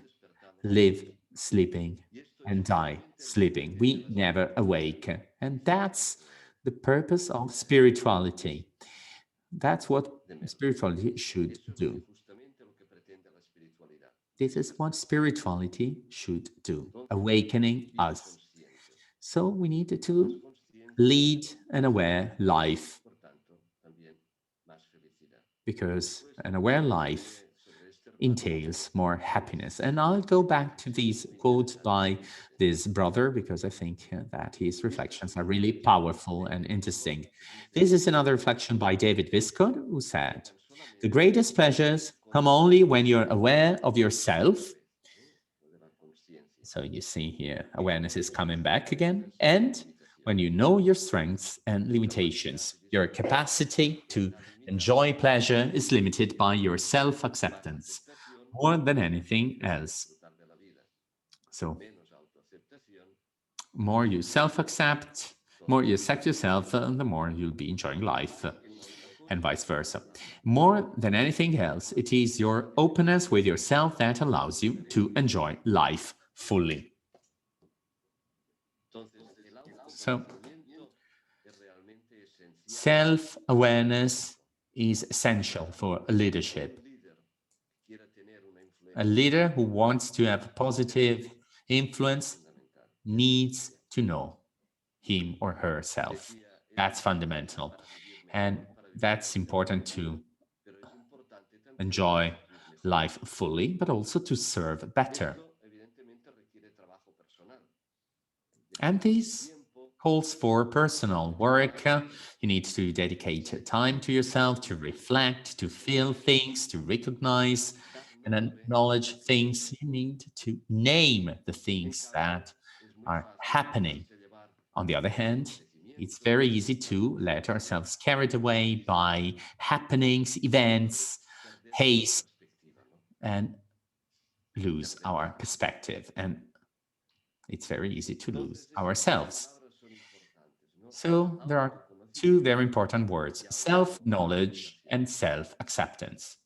[SPEAKER 1] live sleeping, and die sleeping. We never awake. And that's the purpose of spirituality. That's what spirituality should do. This is what spirituality should do, awakening us. So we need to lead an aware life, because an aware life entails more happiness. And I'll go back to these quotes by this brother because I think that his reflections are really powerful and interesting. This is another reflection by David Viscott, who said, "The greatest pleasures come only when you're aware of yourself." So you see here, awareness is coming back again. And when you know your strengths and limitations, your capacity to enjoy pleasure is limited by your self-acceptance more than anything else. So more you self-accept, more you accept yourself, the more you'll be enjoying life, and vice versa. More than anything else, it is your openness with yourself that allows you to enjoy life fully. So self-awareness is essential for leadership. A leader who wants to have a positive influence needs to know him or herself. That's fundamental. And that's important to enjoy life fully, but also to serve better. And this calls for personal work. You need to dedicate time to yourself, to reflect, to feel things, to recognize and acknowledge things. You need to name the things that are happening. On the other hand, it's very easy to let ourselves carried away by happenings, events, haste, and lose our perspective. And it's very easy to lose ourselves. So there are two very important words: self-knowledge and self-acceptance.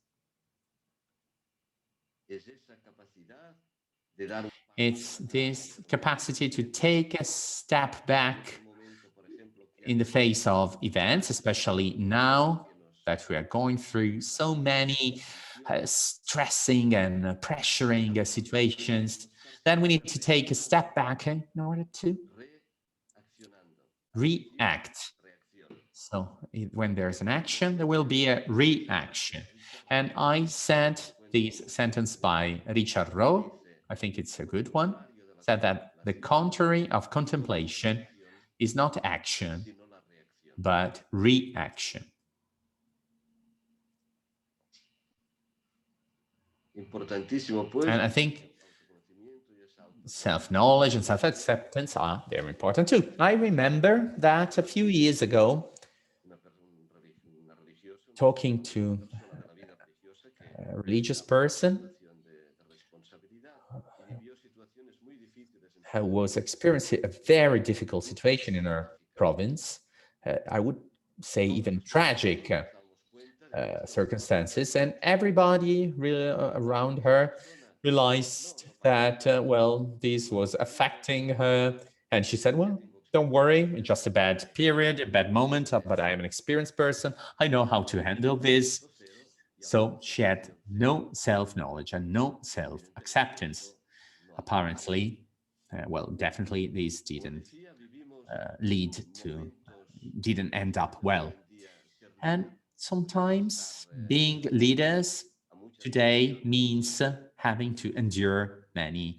[SPEAKER 1] It's this capacity to take a step back in the face of events, especially now that we are going through so many stressing and pressuring situations. Then we need to take a step back in order to react. So when there's an action, there will be a reaction. And I said this sentence by Richard Rowe, I think it's a good one, said that the contrary of contemplation is not action, but reaction. And I think self-knowledge and self-acceptance are very important too. I remember that a few years ago, talking to a religious person who was experiencing a very difficult situation in her province, I would say even tragic circumstances, and everybody really around her realized that, well, this was affecting her. And she said, well, don't worry, it's just a bad period, a bad moment, but I am an experienced person. I know how to handle this. So she had no self-knowledge and no self-acceptance. Apparently, well, definitely this didn't didn't end up well. And sometimes being leaders today means having to endure many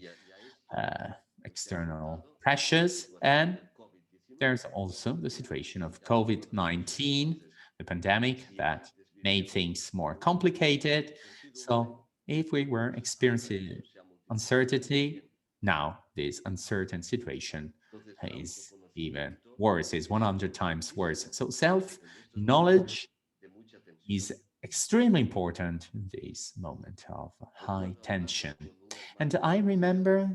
[SPEAKER 1] external pressures. And there's also the situation of COVID-19, the pandemic that made things more complicated. So if we were experiencing uncertainty, now this uncertain situation is even worse, is 100 times worse. So self-knowledge is extremely important in this moment of high tension. And I remember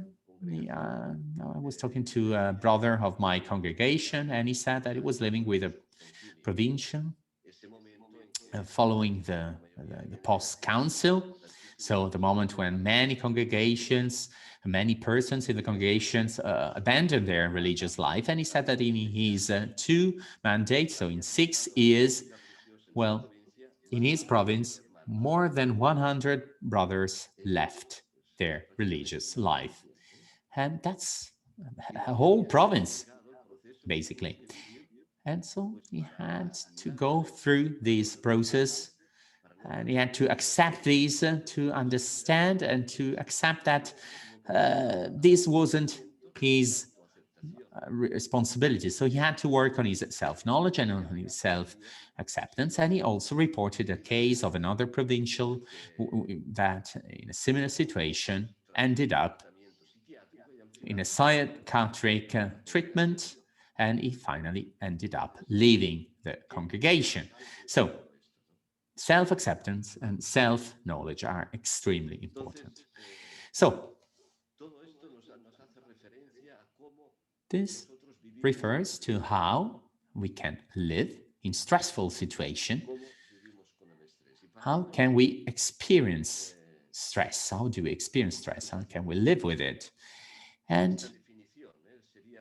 [SPEAKER 1] I was talking to a brother of my congregation, and he said that he was living with a provincial following the post-council. So the moment when many congregations, many persons in the congregations abandoned their religious life. And he said that in his 2 mandates, so in 6 years, well, in his province, more than 100 brothers left their religious life. And that's a whole province, basically. And so he had to go through this process, and he had to accept these, to understand and to accept that this wasn't his responsibility. So he had to work on his self-knowledge and on his self-acceptance. And he also reported a case of another provincial that in a similar situation ended up in a psychiatric treatment, and he finally ended up leaving the congregation. So self-acceptance and self-knowledge are extremely important. So this refers to how we can live in stressful situations. How can we experience stress? How do we experience stress? How can we live with it? And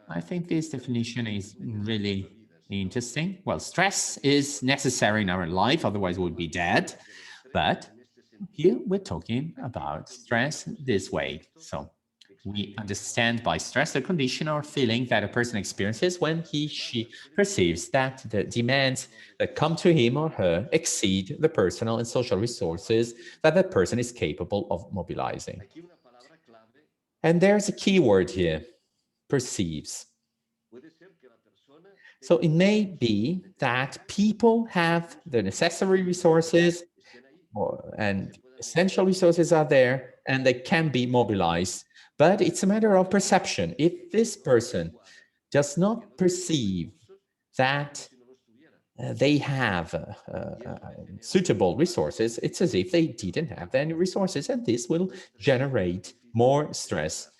[SPEAKER 1] I think this definition is really interesting. Well, stress is necessary in our life, otherwise we would be dead. But here we're talking about stress this way. So we understand by stress the condition or feeling that a person experiences when she perceives that the demands that come to him or her exceed the personal and social resources that the person is capable of mobilizing. And there's a key word here: perceives. So it may be that people have the necessary resources and essential resources are there and they can be mobilized, but it's a matter of perception. If this person does not perceive that they have suitable resources, it's as if they didn't have any resources, and this will generate more stress,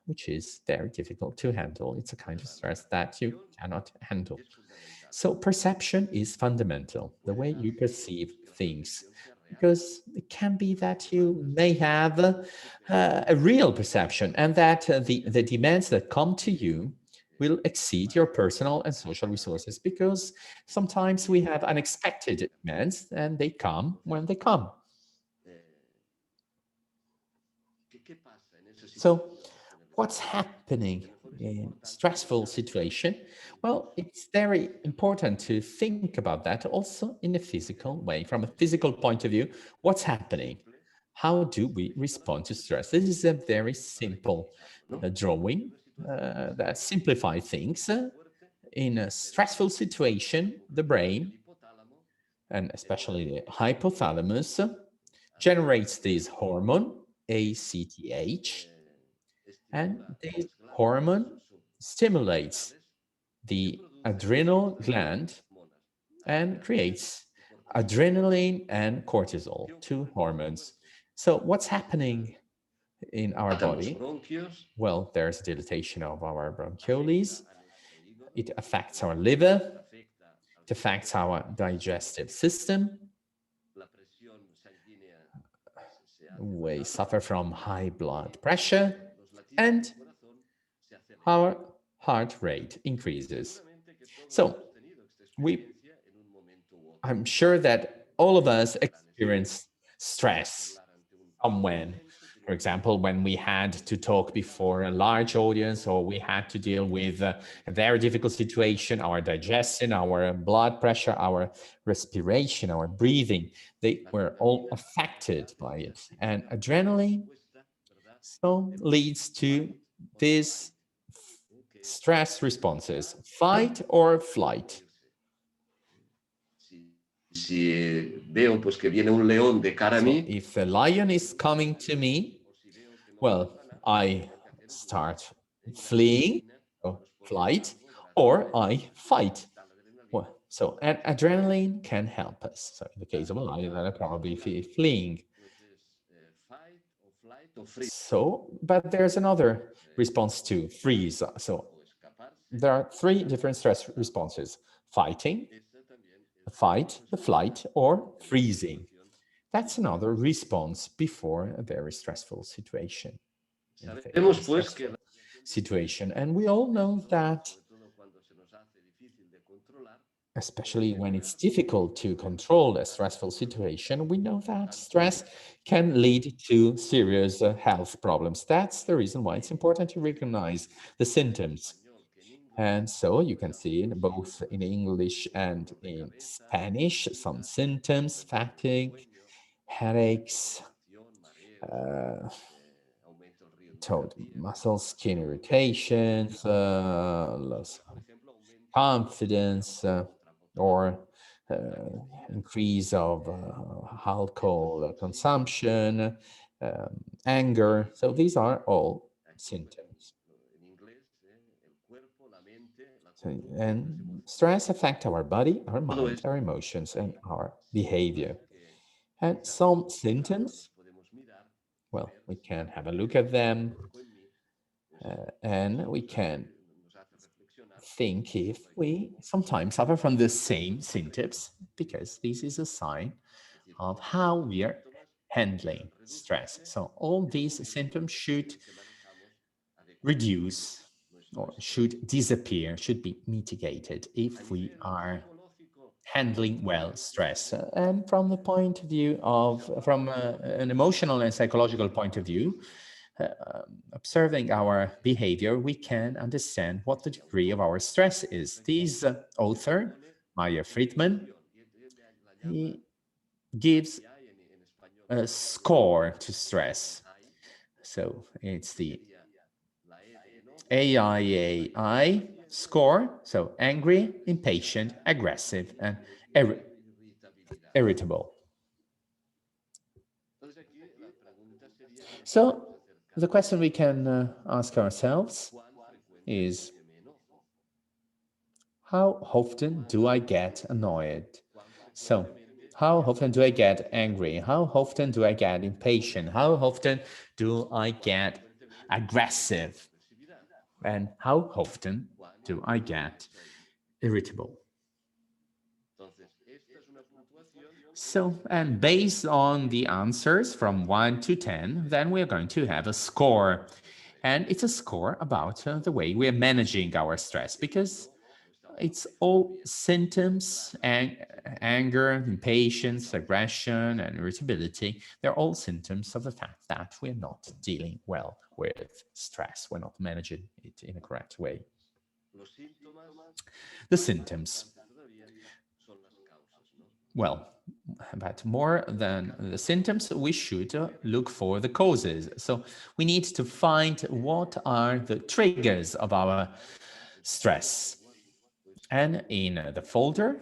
[SPEAKER 1] which is very difficult to handle. It's a kind of stress that you cannot handle. So perception is fundamental, the way you perceive things, because it can be that you may have a real perception and that the demands that come to you will exceed your personal and social resources, because sometimes we have unexpected demands and they come when they come. So what's happening in stressful situation? Well, it's very important to think about that also in a physical way. From a physical point of view, what's happening? How do we respond to stress? This is a very simple drawing that simplifies things. In a stressful situation, the brain, and especially the hypothalamus, generates this hormone, ACTH, and this hormone stimulates the adrenal gland and creates adrenaline and cortisol, two hormones. So what's happening in our body? Well, there's dilatation of our bronchioles. It affects our liver. It affects our digestive system. We suffer from high blood pressure and our heart rate increases. So I'm sure that all of us experience stress somewhen. For example, when we had to talk before a large audience, or we had to deal with a very difficult situation, our digestion, our blood pressure, our respiration, our breathing, they were all affected by it. And adrenaline so leads to these stress responses, fight or flight.
[SPEAKER 4] Si veo pues que viene un león de cara a
[SPEAKER 1] So
[SPEAKER 4] mí,
[SPEAKER 1] if a lion is coming to me, well, I start fleeing, or flight, or I fight. Well, so and adrenaline can help us. So in the case of a lion, then I probably fleeing. So, but there's another response to freeze. So there are three different stress responses: fighting, the fight, the flight, or freezing. That's another response before a very stressful situation. Situation. And we all know that, especially when it's difficult to control a stressful situation, we know that stress can lead to serious health problems. That's the reason why it's important to recognize the symptoms. And so you can see in both in English and in Spanish some symptoms: fatigue, headaches, muscle skin irritations, loss of confidence, or increase of alcohol consumption, anger. So these are all symptoms. And stress affects our body, our mind, our emotions, and our behavior. And some symptoms, well, we can have a look at them, and we can think if we sometimes suffer from the same symptoms, because this is a sign of how we are handling stress. So all these symptoms should reduce or should disappear, should be mitigated if we are handling well stress. And from the point of view of, from an emotional and psychological point of view, observing our behavior, we can understand what the degree of our stress is. This author, Maya Friedman, he gives a score to stress. So it's the AIAI score, so angry, impatient, aggressive, and irritable. So the question we can ask ourselves is, how often do I get annoyed? So how often do I get angry? How often do I get impatient? How often do I get aggressive? And how often do I get irritable? So, and based on the answers from 1 to 10, then we're going to have a score. And it's a score about the way we're managing our stress, because it's all symptoms, anger, impatience, aggression, and irritability. They're all symptoms of the fact that we're not dealing well with stress. We're not managing it in a correct way. The symptoms. Well, but more than the symptoms, we should look for the causes. So we need to find what are the triggers of our stress. And in the folder,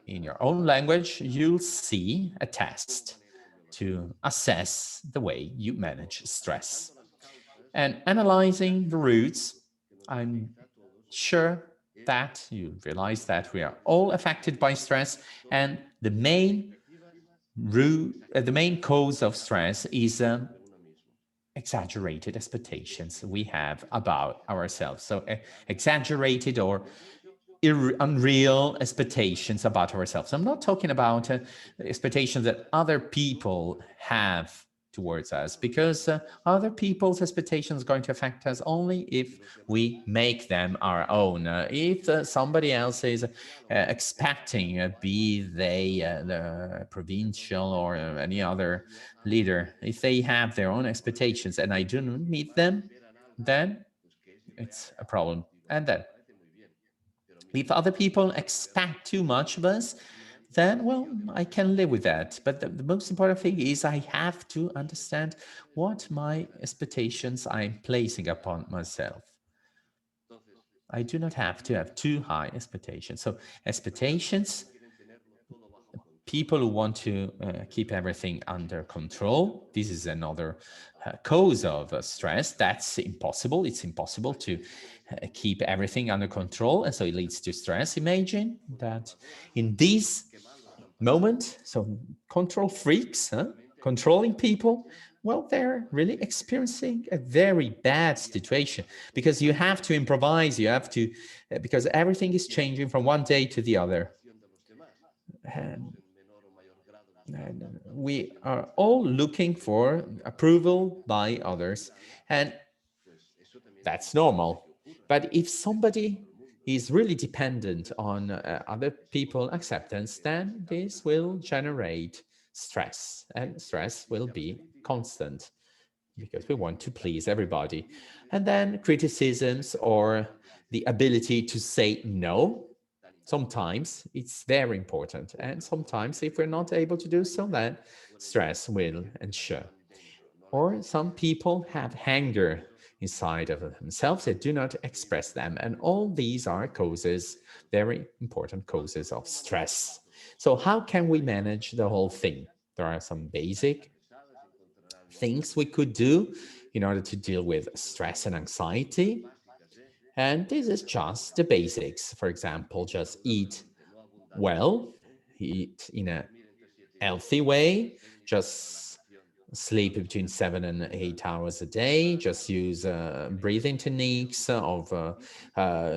[SPEAKER 1] in your own language, you'll see a test to assess the way you manage stress. And analyzing the roots, I'm sure that you realize that we are all affected by stress, and the main cause of stress is exaggerated expectations we have about ourselves. So exaggerated or unreal expectations about ourselves. I'm not talking about expectations that other people have towards us, because other people's expectations are going to affect us only if we make them our own. If somebody else is expecting, be they the provincial or any other leader, if they have their own expectations and I do not meet them, then it's a problem. And then if other people expect too much of us, then, well, I can live with that. But the most important thing is I have to understand what my expectations I'm placing upon myself. I do not have to have too high expectations. So expectations, people who want to keep everything under control, this is another cause of stress. That's impossible. It's impossible to keep everything under control, and so it leads to stress. Imagine that in this moment, so control freaks, controlling people, well, they're really experiencing a very bad situation, because you have to improvise, you have to, because everything is changing from one day to the other. And we are all looking for approval by others, and that's normal. But if somebody is really dependent on other people's acceptance, then this will generate stress, and stress will be constant because we want to please everybody. And then criticisms, or the ability to say no, sometimes it's very important. And sometimes if we're not able to do so, then stress will ensure. Or some people have anger inside of themselves, they do not express them. And all these are causes, very important causes of stress. So how can we manage the whole thing? There are some basic things we could do in order to deal with stress and anxiety. And this is just the basics. For example, just eat well, eat in a healthy way, just sleep between 7 and 8 hours a day, just use breathing techniques of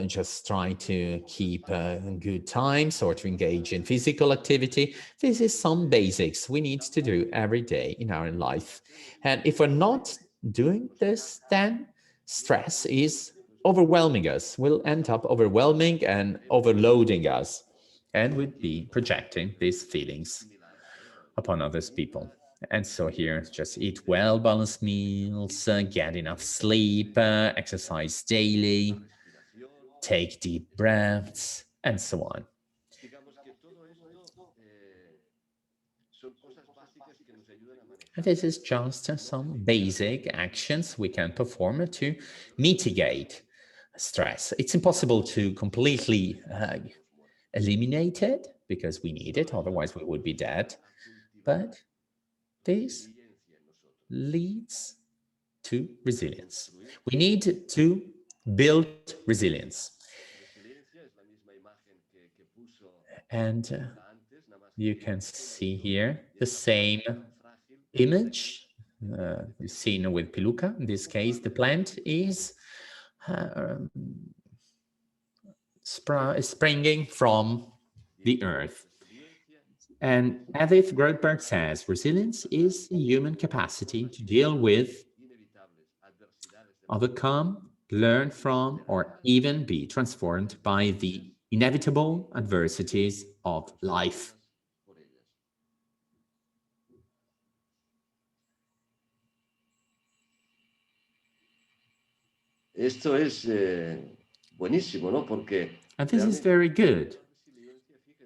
[SPEAKER 1] just try to keep good times, or to engage in physical activity. This is some basics we need to do every day in our life. And if we're not doing this, then stress is overwhelming us, will end up overwhelming and overloading us, and would be projecting these feelings upon others people. And so here, just eat well, balanced meals, get enough sleep, exercise daily, take deep breaths, and so on. And this is just some basic actions we can perform to mitigate stress. It's impossible to completely eliminate it, because we need it, otherwise we would be dead. But this leads to resilience. We need to build resilience. And you can see here the same image seen with Piluca. In this case, the plant is springing from the earth. And Edith Grothberg says, resilience is the human capacity to deal with, overcome, learn from, or even be transformed by the inevitable adversities of life.
[SPEAKER 4] Esto es buenísimo, ¿no? Porque
[SPEAKER 1] And this is very good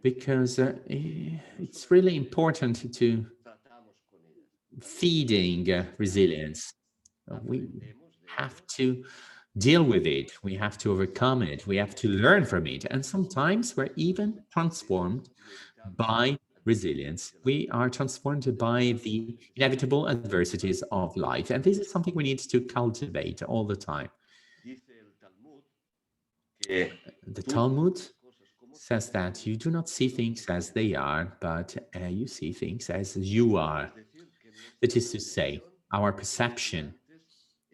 [SPEAKER 1] because it's really important to feeding resilience. We have to deal with it. We have to overcome it. We have to learn from it. And sometimes we're even transformed by resilience. We are transformed by the inevitable adversities of life. And this is something we need to cultivate all the time. The Talmud says that you do not see things as they are, but you see things as you are. That is to say, our perception,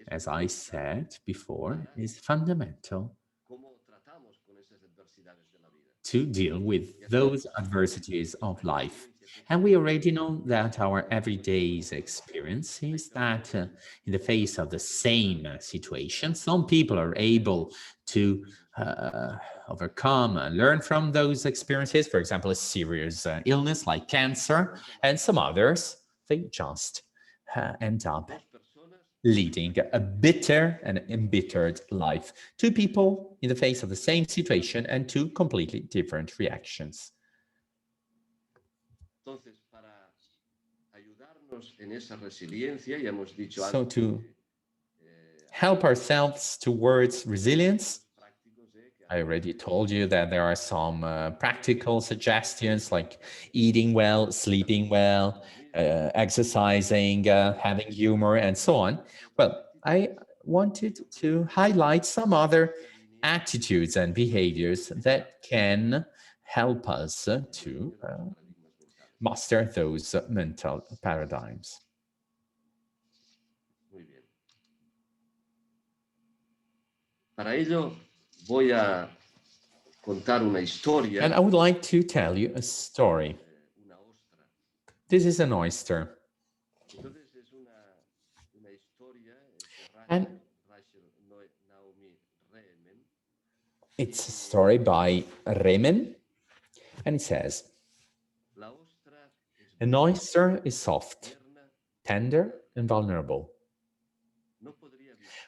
[SPEAKER 1] as I said before, is fundamental to deal with those adversities of life. And we already know that our everyday experience is that in the face of the same situation, some people are able to overcome and learn from those experiences, for example, a serious illness like cancer, and some others, they just end up leading a bitter and embittered life. Two people in the face of the same situation and two completely different reactions. So to help ourselves towards resilience, I already told you that there are some practical suggestions like eating well, sleeping well, exercising, having humor, and so on. Well, I wanted to highlight some other attitudes and behaviors that can help us to master those mental paradigms.
[SPEAKER 4] Para ello voy a contar una historia.
[SPEAKER 1] And I would like to tell you a story. This is an oyster. And it's a story by Remen, and it says, an oyster is soft, tender, and vulnerable.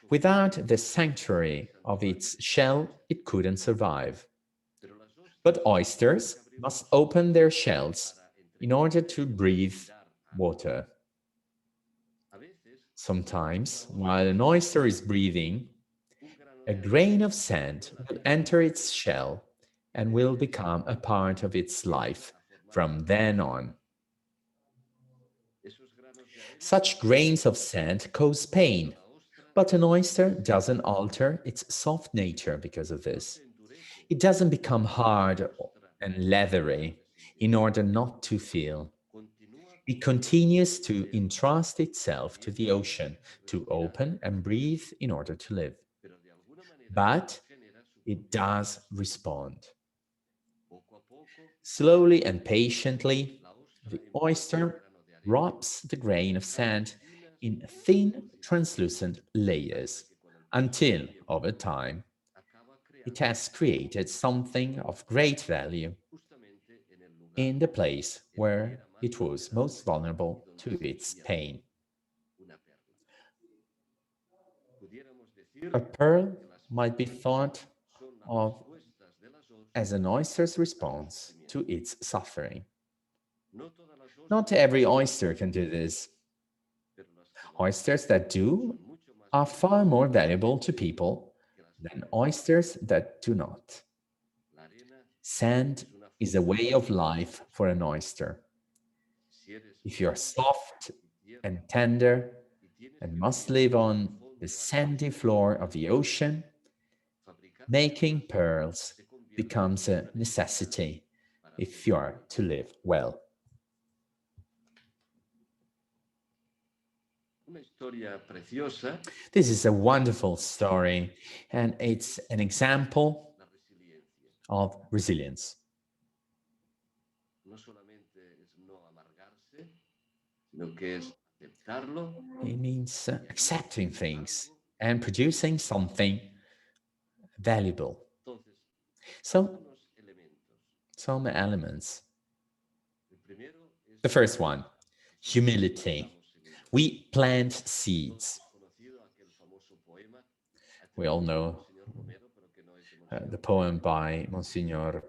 [SPEAKER 1] Without the sanctuary of its shell, it couldn't survive. But oysters must open their shells in order to breathe water. Sometimes, while an oyster is breathing, a grain of sand will enter its shell and will become a part of its life from then on. Such grains of sand cause pain, but an oyster doesn't alter its soft nature because of this. It doesn't become hard and leathery in order not to feel. It continues to entrust itself to the ocean, to open and breathe in order to live. But it does respond. Slowly and patiently, the oyster wraps the grain of sand in thin, translucent layers until, over time, it has created something of great value in the place where it was most vulnerable to its pain. A pearl might be thought of as an oyster's response to its suffering. Not every oyster can do this. Oysters that do are far more valuable to people than oysters that do not. Sand is a way of life for an oyster. If you are soft and tender and must live on the sandy floor of the ocean, making pearls becomes a necessity if you are to live well. This is a wonderful story, and it's an example of resilience. It means accepting things and producing something valuable. So, some elements. The first one, humility. We plant seeds. We all know the poem by Monsignor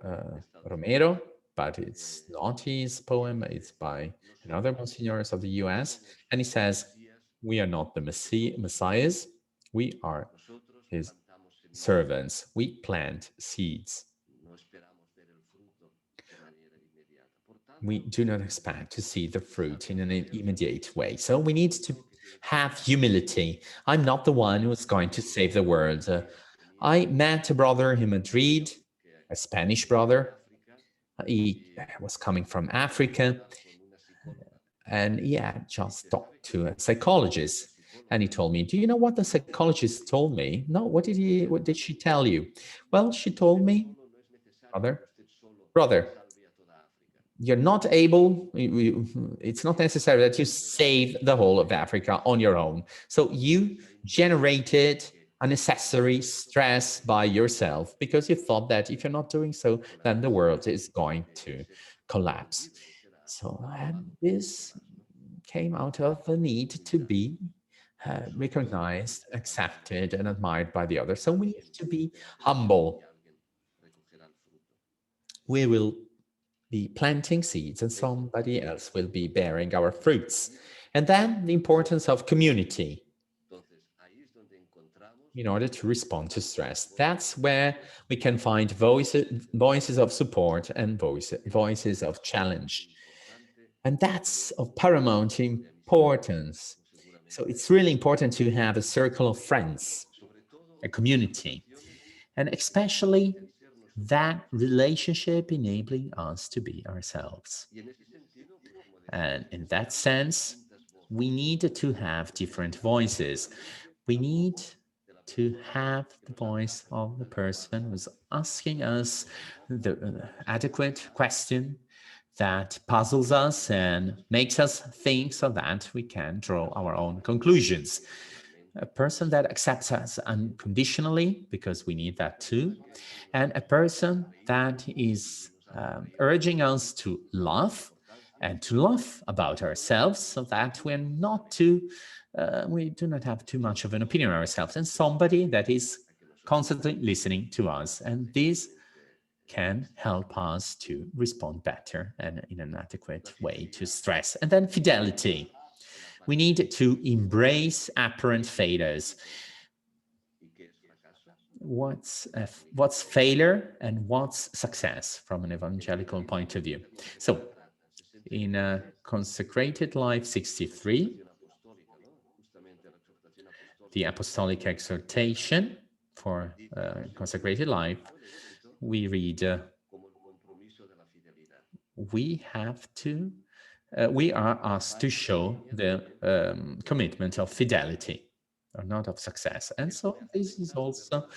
[SPEAKER 1] Romero, but it's not his poem, it's by another Monsignors of the US. And he says, we are not the messiahs, we are his servants. We plant seeds. We do not expect to see the fruit in an immediate way. So we need to have humility. I'm not the one who's going to save the world. I met a brother in Madrid, a Spanish brother. He was coming from Africa, and he had just talked to a psychologist. And he told me, do you know what the psychologist told me? No, what did she tell you? Well, she told me, brother, you're not able, it's not necessary that you save the whole of Africa on your own. So you generated unnecessary stress by yourself because you thought that if you're not doing so, then the world is going to collapse. So this came out of the need to be recognized, accepted, and admired by the other. So we need to be humble. We will be planting seeds and somebody else will be bearing our fruits. And then the importance of community in order to respond to stress. That's where we can find voices of support and voices of challenge. And that's of paramount importance. So it's really important to have a circle of friends, a community, and especially that relationship enabling us to be ourselves. And in that sense, we need to have different voices. We need to have the voice of the person who's asking us the adequate question that puzzles us and makes us think so that we can draw our own conclusions. A person that accepts us unconditionally, because we need that too, and a person that is urging us to love and to laugh about ourselves so that we're not too, we do not have too much of an opinion of ourselves, and somebody that is constantly listening to us. And this can help us to respond better and in an adequate way to stress. And then fidelity. We need to embrace apparent failures. What's failure and what's success from an evangelical point of view? So in Consecrated Life 63, the Apostolic Exhortation for Consecrated Life, we read, we are asked to show the commitment of fidelity, or not of success. And so this is also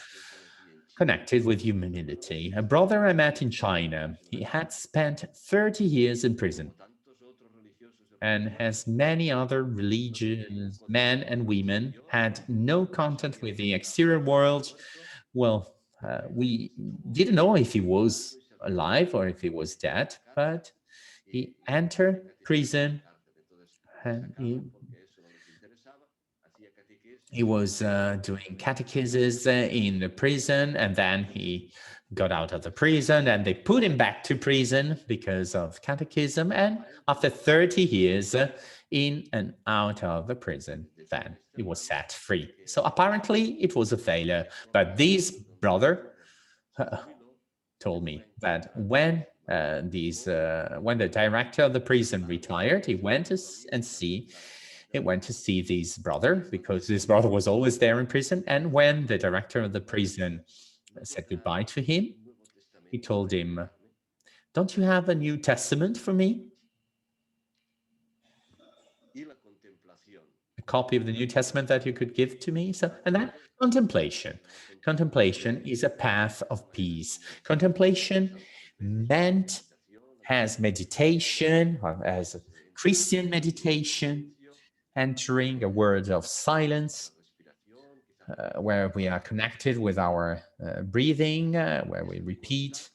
[SPEAKER 1] connected with humility. A brother I met in China, he had spent 30 years in prison, and as many other religious men and women had no contact with the exterior world. Well, we didn't know if he was alive or if he was dead, but he entered prison and he was doing catechisms in the prison, and then he got out of the prison and they put him back to prison because of catechism. And after 30 years in and out of the prison, then he was set free. So apparently it was a failure. But this brother told me that when the director of the prison retired, he went to see this brother, because this brother was always there in prison. And when the director of the prison said goodbye to him, he told him, "Don't you have a New Testament for me? A copy of the New Testament that you could give to me?" So, and that contemplation. Contemplation is a path of peace. Contemplation meant as meditation, or as Christian meditation, entering a world of silence, where we are connected with our breathing, where we repeat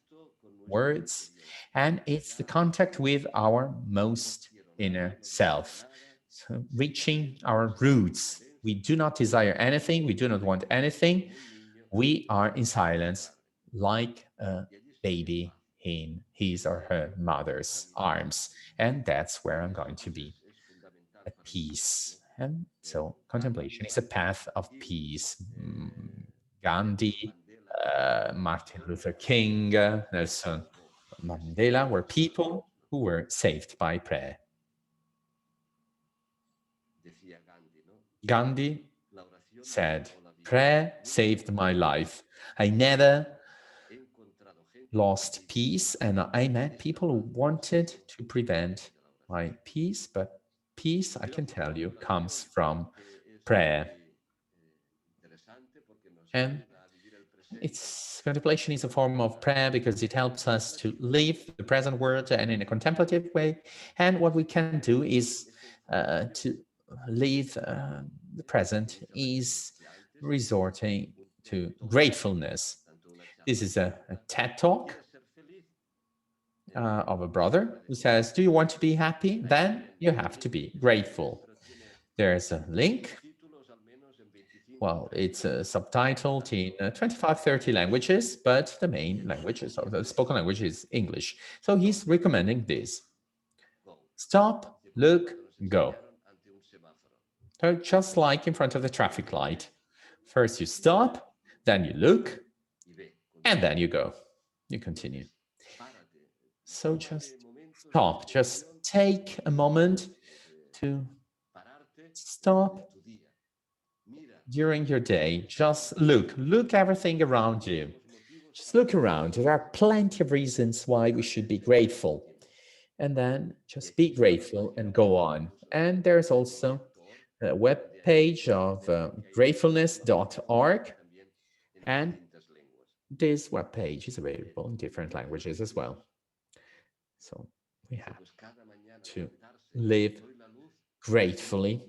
[SPEAKER 1] words, and it's the contact with our most inner self. So reaching our roots. We do not desire anything, we do not want anything. We are in silence like a baby in his or her mother's arms. And that's where I'm going to be, at peace. And so contemplation is a path of peace. Gandhi, Martin Luther King, Nelson Mandela were people who were saved by prayer. Gandhi said, prayer saved my life. I never lost peace, and I met people who wanted to prevent my peace, but peace, I can tell you, comes from prayer. And it's contemplation is a form of prayer because it helps us to live the present world and in a contemplative way. And what we can do is to live the present is resorting to gratefulness. This is a TED talk of a brother who says, do you want to be happy? Then you have to be grateful. There's a link. Well, it's subtitled in 25, 30 languages, but the main language, or the spoken language, is English. So he's recommending this. Stop, look, go. So just like in front of the traffic light. First you stop, then you look, and then you go. You continue. So just stop, just take a moment to stop during your day. Just look everything around you. Just look around. There are plenty of reasons why we should be grateful. And then just be grateful and go on. And there's also a web page of gratefulness.org. And this web page is available in different languages as well. So we have to live gratefully,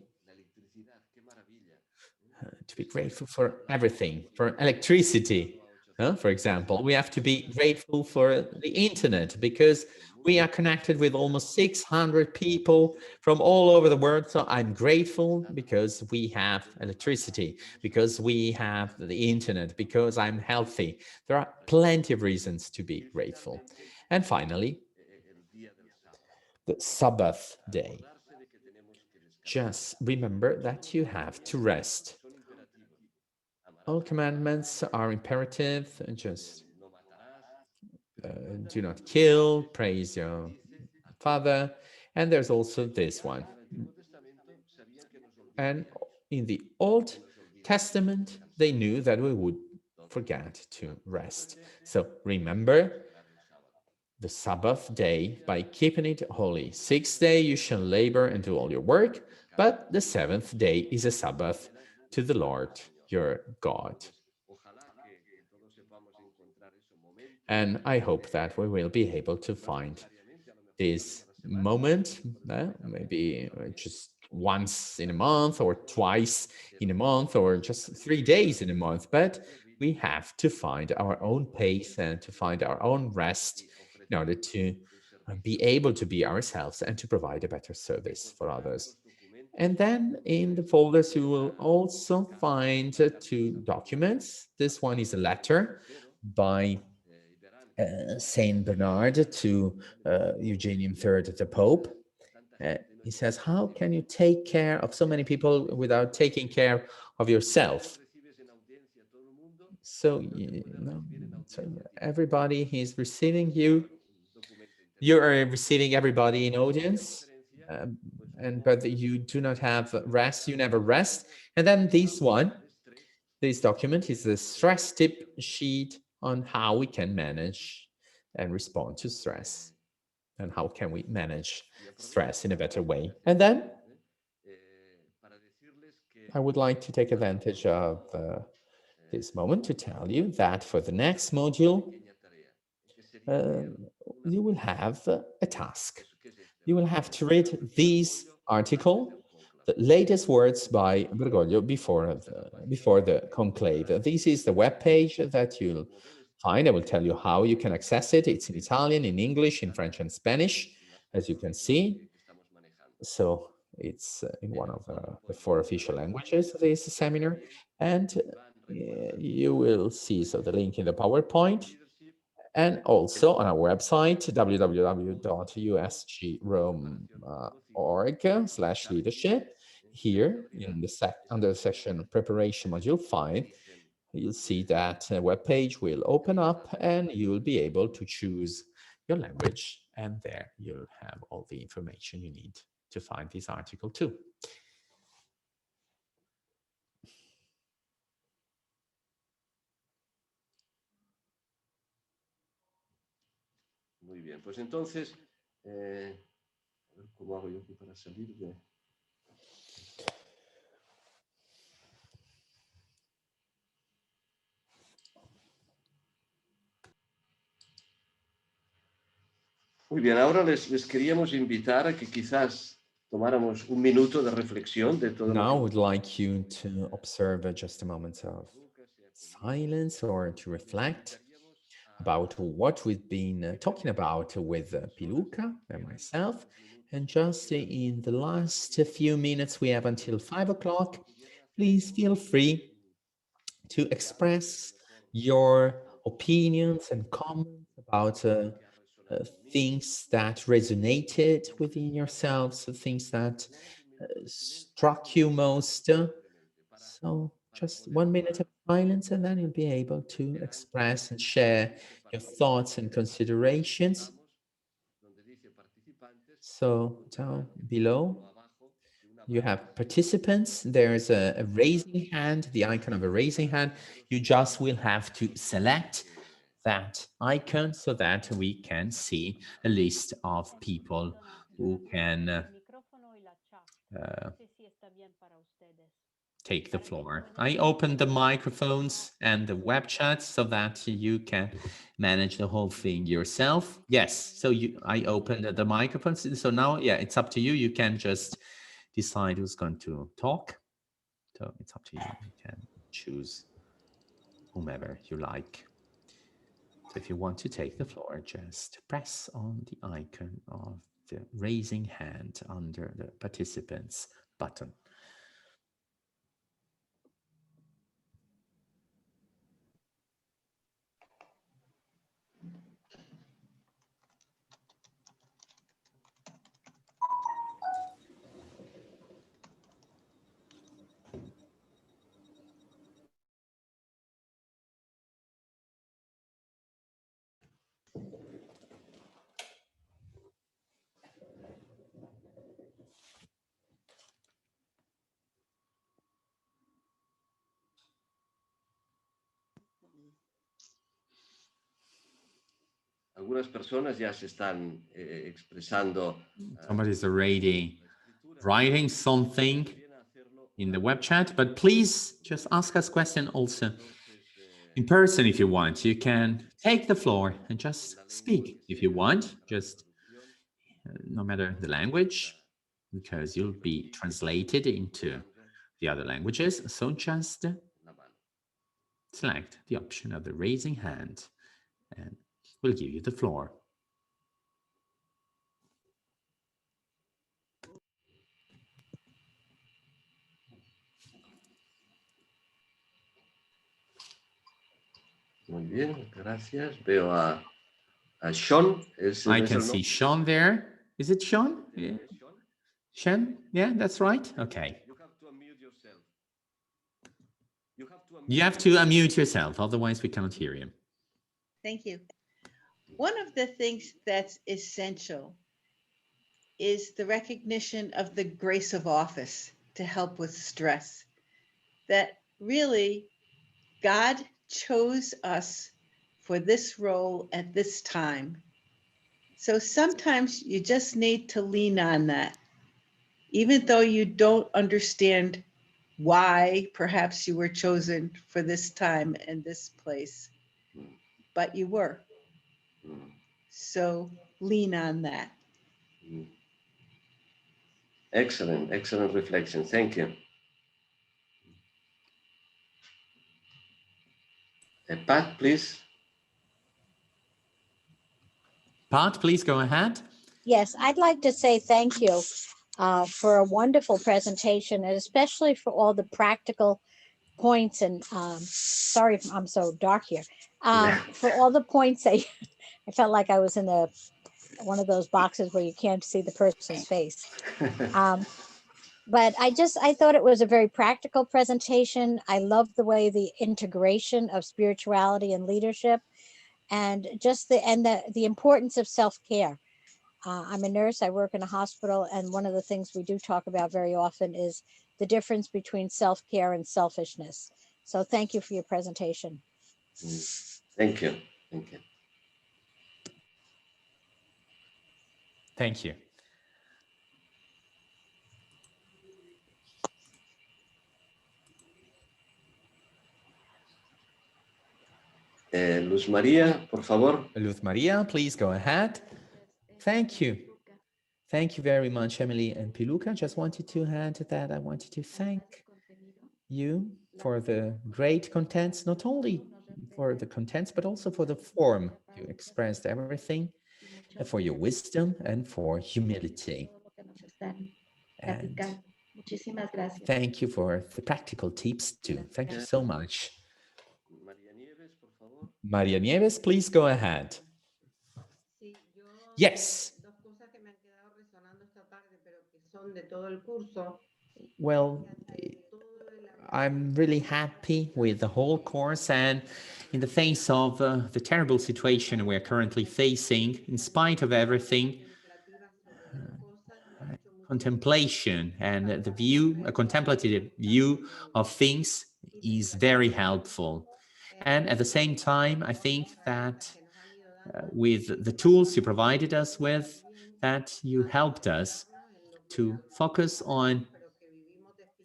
[SPEAKER 1] to be grateful for everything, for electricity. For example, we have to be grateful for the internet because we are connected with almost 600 people from all over the world. So I'm grateful because we have electricity, because we have the internet, because I'm healthy. There are plenty of reasons to be grateful. And finally, the Sabbath day. Just remember that you have to rest. All commandments are imperative. Just do not kill, praise your father. And there's also this one. And in the Old Testament, they knew that we would forget to rest. So remember the Sabbath day by keeping it holy. 6th day you shall labor and do all your work, but the 7th day is a Sabbath to the Lord your God. And I hope that we will be able to find this moment, maybe just once in a month or twice in a month or just 3 days in a month, but we have to find our own pace and to find our own rest in order to be able to be ourselves and to provide a better service for others. And then in the folders, you will also find 2 documents. This one is a letter by Saint Bernard to Eugenian III, the Pope. He says, how can you take care of so many people without taking care of yourself? So, so everybody is receiving you. You are receiving everybody in audience, but you do not have rest. You never rest. And then this document is a stress tip sheet on how we can manage and respond to stress, and how can we manage stress in a better way. And then I would like to take advantage of this moment to tell you that for the next module, you will have a task. You will have to read this article, the latest words by Bergoglio before the conclave. This is the web page that you'll find. I will tell you how you can access it. It's in Italian, in English, in French, and Spanish, as you can see. So it's in one of the 4 official languages of this seminar. And you will see the link in the PowerPoint. And also on our website, www.usgrome.org/leadership. Here in the under the section preparation module 5, you'll see that web page will open up and you will be able to choose your language. And there you'll have all the information you need to find this article too.
[SPEAKER 4] Muy bien, pues entonces, a ver cómo hago yo aquí para salir de... Muy bien, ahora les queríamos invitar a que quizás tomáramos un minuto de reflexión de todo
[SPEAKER 1] Now I
[SPEAKER 4] lo
[SPEAKER 1] would like you to observe just a moment of silence or to reflect about what we've been talking about with Piluca and myself. And just in the last few minutes we have until 5 o'clock, please feel free to express your opinions and comments about things that resonated within yourselves, things that struck you most. So just 1 minute of silence and then you'll be able to express and share your thoughts and considerations. So down below, you have participants. There's a raising hand, the icon of a raising hand. You just will have to select that icon so that we can see a list of people who can take the floor. I opened the microphones and the web chat so that you can manage the whole thing yourself. Yes, so I opened the microphones. So now, yeah, it's up to you. You can just decide who's going to talk. So it's up to you. You can choose whomever you like. So if you want to take the floor, just press on the icon of the raising hand under the participants button.
[SPEAKER 4] Algunas personas ya se están expresando.
[SPEAKER 1] Somebody's already writing something in the web chat, but please just ask us question also in person if you want. You can take the floor and just speak if you want, just no matter the language, because you'll be translated into the other languages. So just select the option of the raising hand and we'll give you the floor.
[SPEAKER 4] Muy bien, gracias. Veo a Sean.
[SPEAKER 1] I can see Sean there. Is it Sean? Yeah. Sean? Yeah, that's right. Okay.
[SPEAKER 4] You have to unmute yourself.
[SPEAKER 1] You have to unmute yourself, otherwise we cannot hear you.
[SPEAKER 6] Thank you. One of the things that's essential is the recognition of the grace of office to help with stress. That really God chose us for this role at this time. So sometimes you just need to lean on that. Even though you don't understand why perhaps you were chosen for this time and this place, but you were. So lean on that.
[SPEAKER 4] Excellent, excellent reflection. Thank you. Pat, please.
[SPEAKER 1] Pat, please go ahead.
[SPEAKER 2] Yes, I'd like to say thank you for a wonderful presentation, and especially for all the practical points. And sorry if I'm so dark here. For all the points that I felt like I was in one of those boxes where you can't see the person's face. But I thought it was a very practical presentation. I love the way the integration of spirituality and leadership, and just the importance of self-care. I'm a nurse, I work in a hospital, and one of the things we do talk about very often is the difference between self-care and selfishness. So thank you for your presentation.
[SPEAKER 4] Thank you. Thank you.
[SPEAKER 1] Thank you.
[SPEAKER 4] Luz María, por favor.
[SPEAKER 1] Luz Maria, please go ahead. Thank you. Thank you very much, Emily and Piluca. Just wanted to add that I wanted to thank you for the great contents, not only for the contents, but also for the form. You expressed everything, and for your wisdom and for humility. And thank you for the practical tips too. Thank you so much.
[SPEAKER 4] María Nieves, por favor.
[SPEAKER 1] Maria Nieves, please go ahead. Yes. Well, I'm really happy with the whole course, and in the face of the terrible situation we're currently facing, in spite of everything, contemplation and the view, a contemplative view of things is very helpful. And at the same time, I think that with the tools you provided us with, that you helped us to focus on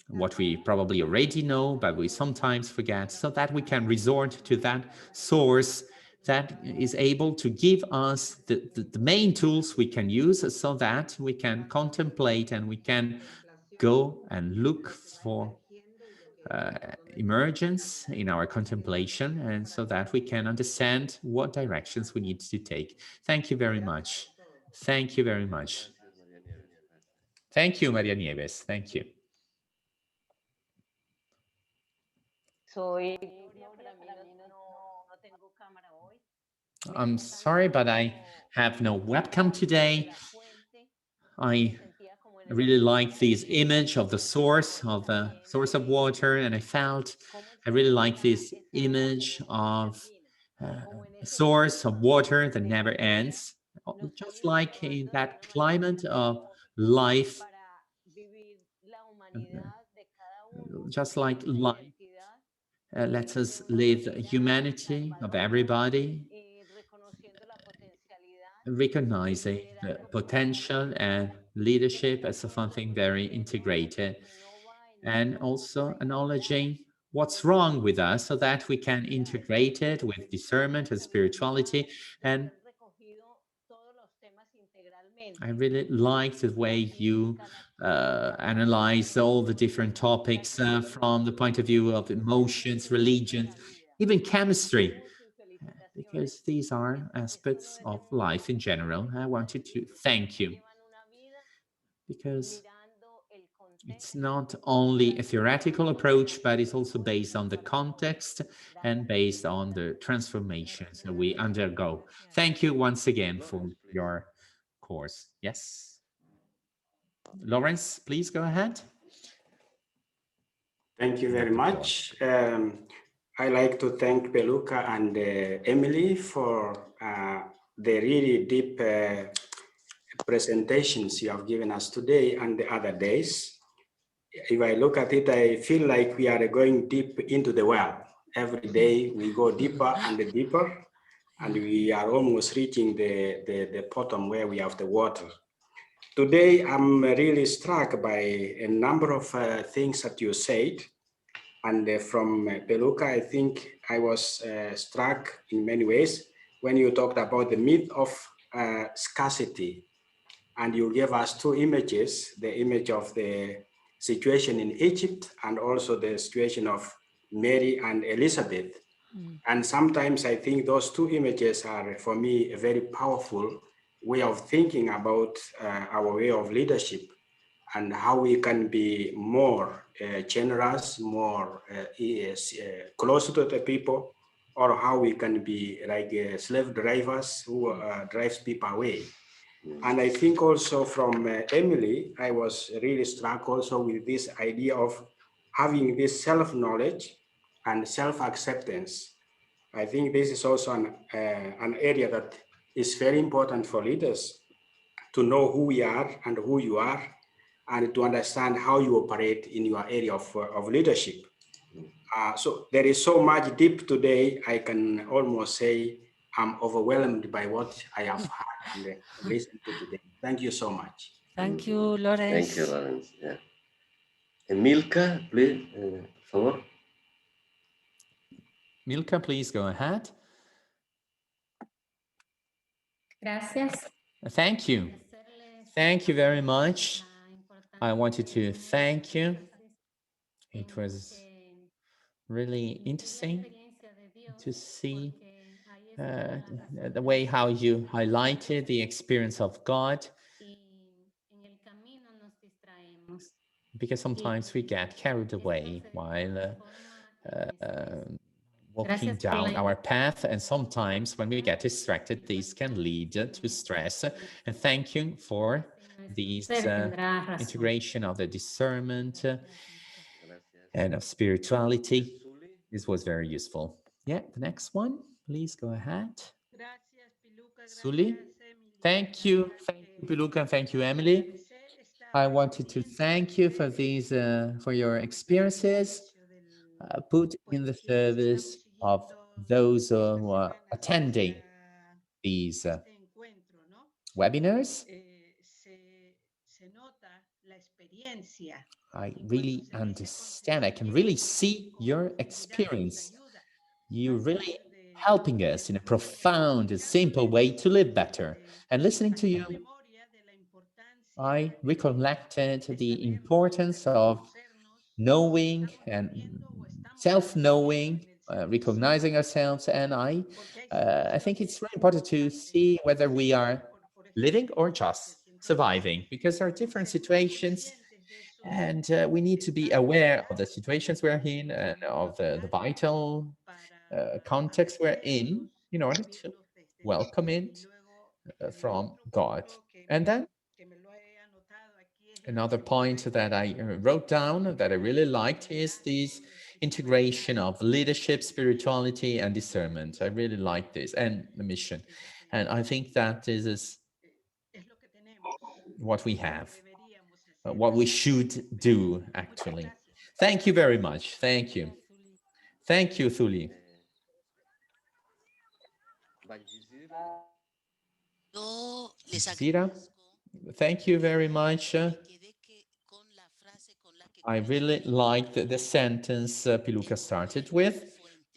[SPEAKER 1] what we probably already know, but we sometimes forget, so that we can resort to that source that is able to give us the main tools we can use so that we can contemplate and we can go and look for emergence in our contemplation, and so that we can understand what directions we need to take. Thank you very much. Thank you very much. Thank you, Maria Nieves. Thank you. I'm sorry, but I have no webcam today. I really like this image of the source of water, and I really like this image of a source of water that never ends, just like in that climate of life, just like life lets us live the humanity of everybody, recognizing the potential and leadership as something very integrated, and also acknowledging what's wrong with us so that we can integrate it with discernment and spirituality. And I really like the way you analyze all the different topics from the point of view of emotions, religions, even chemistry, because these are aspects of life in general. I wanted to thank you, because it's not only a theoretical approach, but it's also based on the context and based on the transformations that we undergo. Thank you once again for your course. Yes. Lawrence, please go ahead.
[SPEAKER 7] Thank you very much. I like to thank Peluca and Emily for the really deep presentations you have given us today and the other days. If I look at it, I feel like we are going deep into the well. Every day we go deeper and deeper, and we are almost reaching the bottom where we have the water. Today, I'm really struck by a number of things that you said. And from Peluca, I think I was struck in many ways when you talked about the myth of scarcity. And you gave us two images, the image of the situation in Egypt and also the situation of Mary and Elizabeth. And sometimes I think those two images are, for me, a very powerful way of thinking about our way of leadership and how we can be more generous, more closer to the people, or how we can be like slave drivers who drives people away. And I think also from Emily, I was really struck also with this idea of having this self-knowledge and self-acceptance. I think this is also an area that is very important for leaders to know who we are and who you are, and to understand how you operate in your area of leadership. So there is so much deep today, I can almost say I'm overwhelmed by what I have heard and listened to today. Thank you so much.
[SPEAKER 5] Thank you, Lawrence.
[SPEAKER 4] Thank you, Lawrence. Yeah. Milka, please, por favor.
[SPEAKER 1] Milka, please go ahead.
[SPEAKER 8] Gracias.
[SPEAKER 1] Thank you. Thank you very much. I wanted to thank you. It was really interesting to see the way how you highlighted the experience of God, because sometimes we get carried away while walking down our path, and sometimes when we get distracted, these can lead to stress. And thank you for this integration of the discernment and of spirituality. This was very useful. Yeah, the next one, please go ahead.
[SPEAKER 6] Gracias, Piluca.
[SPEAKER 1] Suli,
[SPEAKER 6] Gracias, Emily.
[SPEAKER 1] thank you, Piluca, and thank you, Emily. I wanted to thank you for these, for your experiences put in the service of those who are attending these webinars. I really understand. I can really see your experience. You're really helping us in a profound and simple way to live better. And listening to you, I recollected the importance of knowing and self-knowing, recognizing ourselves. And I think it's really important to see whether we are living or just surviving, because there are different situations, and we need to be aware of the situations we're in and of the vital context we're in order to welcome it from God. And then another point that I wrote down that I really liked is this integration of leadership, spirituality, and discernment. I really like this, and the mission. And I think that this is what we have, what we should do, actually. Thank you very much. Thank you. Thank you, Thuli. Zira, thank you very much. I really liked the sentence Piluca started with.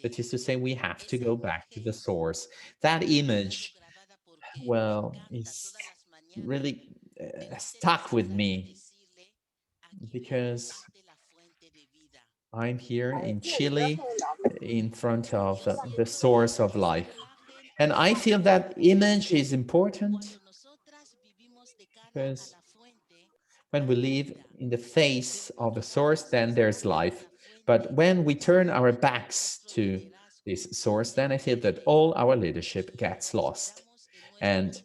[SPEAKER 1] That is to say, we have to go back to the source. That image, well, is really stuck with me because I'm here in Chile in front of the source of life. And I feel that image is important because when we live in the face of the source, then there's life. But when we turn our backs to this source, then I feel that all our leadership gets lost. And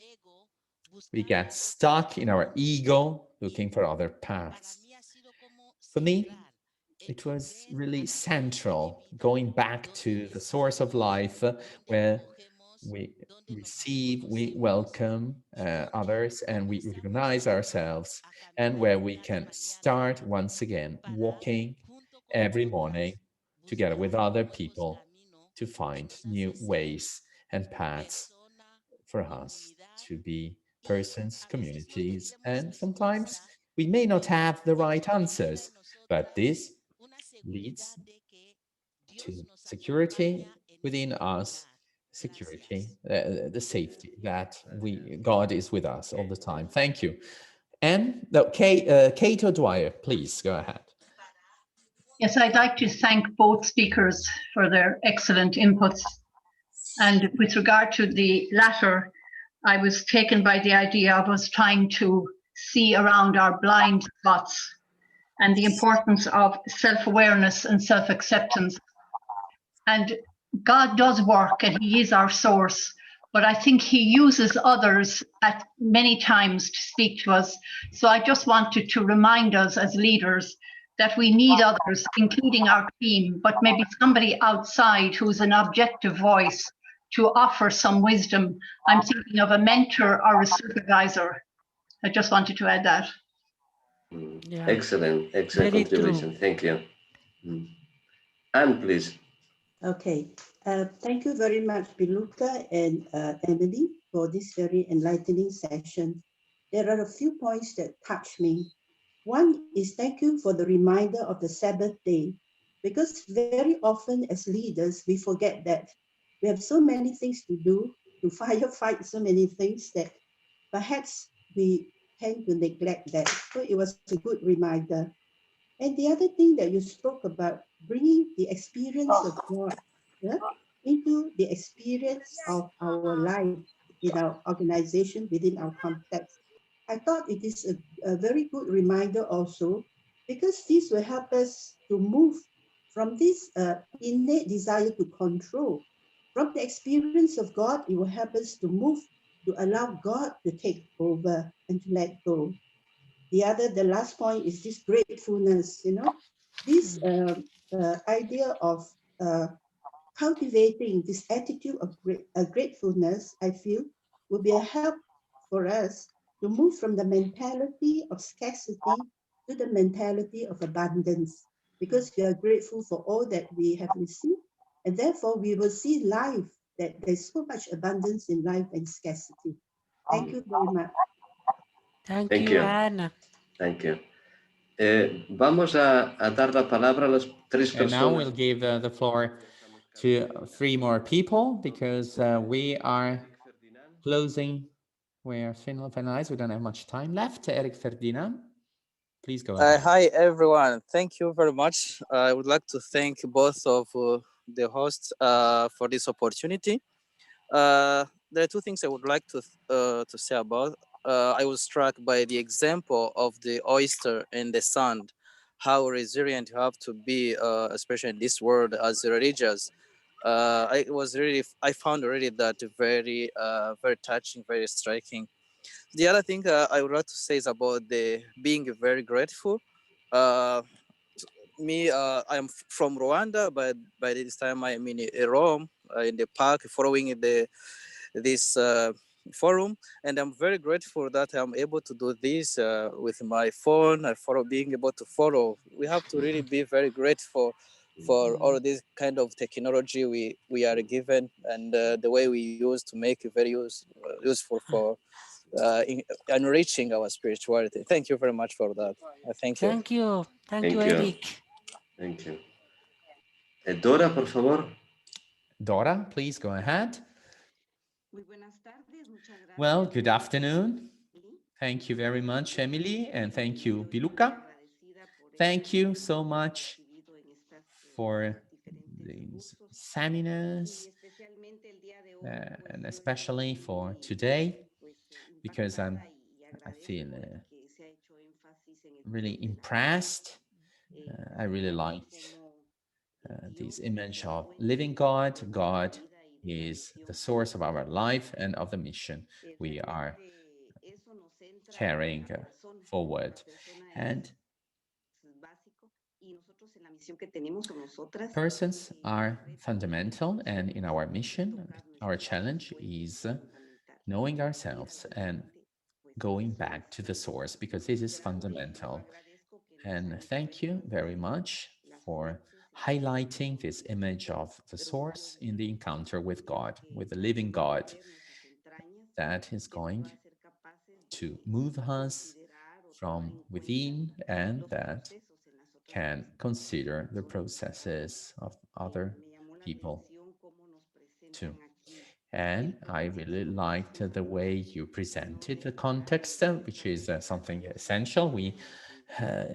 [SPEAKER 1] we get stuck in our ego, looking for other paths. For me, it was really central going back to the source of life where we receive, we welcome others, and we recognize ourselves, and where we can start once again walking every morning together with other people to find new ways and paths for us to be persons, communities, and sometimes we may not have the right answers, but this leads to security within us security, the safety that God is with us all the time. Thank you. And Kate O'Dwyer, please go ahead.
[SPEAKER 9] Yes, I'd like to thank both speakers for their excellent inputs. And with regard to the latter, I was taken by the idea of us trying to see around our blind spots and the importance of self-awareness and self-acceptance. And God does work and He is our source, but I think He uses others at many times to speak to us. So I just wanted to remind us as leaders that we need others, including our team, but maybe somebody outside who's an objective voice to offer some wisdom. I'm thinking of a mentor or a supervisor. I just wanted to add that.
[SPEAKER 5] Yeah.
[SPEAKER 4] Excellent
[SPEAKER 5] Very
[SPEAKER 4] contribution.
[SPEAKER 5] true.
[SPEAKER 4] Thank you. Anne, please.
[SPEAKER 10] Okay. Thank you very much, Piluka and Emily, for this very enlightening session. There are a few points that touch me. One is thank you for the reminder of the Sabbath day, because very often as leaders, we forget that we have so many things to do, to firefight so many things that perhaps we tend to neglect that. So it was a good reminder. And the other thing that you spoke about, bringing the experience of God, yeah, into the experience of our life in our organization, within our context. I thought it is a very good reminder also, because this will help us to move from this innate desire to control. From the experience of God, it will help us to move, to allow God to take over and to let go. The last point is this gratefulness, this idea of cultivating this attitude of gratefulness, I feel, will be a help for us to move from the mentality of scarcity to the mentality of abundance, because we are grateful for all that we have received, and therefore we will see life, that there's so much abundance in life and scarcity. Thank you very much.
[SPEAKER 5] Thank
[SPEAKER 4] Thank
[SPEAKER 5] you,
[SPEAKER 4] you.
[SPEAKER 5] Anna.
[SPEAKER 4] Thank you. Vamos a dar la palabra a las tres
[SPEAKER 1] And now
[SPEAKER 4] personas.
[SPEAKER 1] we'll give the floor to three more people because we are closing. We are finalized. We don't have much time left. Eric Ferdinand, please go ahead.
[SPEAKER 11] Hi, everyone. Thank you very much. I would like to thank both of the hosts for this opportunity. There are two things I would like to say about. I was struck by the example of the oyster in the sand, how resilient you have to be, especially in this world as religious. I found really that very, very touching, very striking. The other thing I would like to say is about the being very grateful. Uh, I'm from Rwanda, but by this time I'm in Rome, in the park, following this forum, and I'm very grateful that I'm able to do this with my phone. Being able to follow. We have to really be very grateful for all of this kind of technology we are given, and the way we use to make it very useful for enriching our spirituality. Thank you very much for that. Thank you.
[SPEAKER 5] Thank you. Thank you,
[SPEAKER 4] Thank you.
[SPEAKER 5] Eric.
[SPEAKER 4] Thank you. Dora, por favor.
[SPEAKER 1] Dora, please go ahead. Well, good afternoon. Thank you very much, Emily, and thank you, Piluka. Thank you so much for these seminars, and especially for today, because I feel really impressed. I really liked this image of living God. God is the source of our life and of the mission we are carrying forward. And persons are fundamental, and in our mission, our challenge is knowing ourselves and going back to the source, because this is fundamental. And thank you very much for highlighting this image of the source in the encounter with God, with the living God that is going to move us from within and that can consider the processes of other people too. And I really liked the way you presented the context, which is something essential. We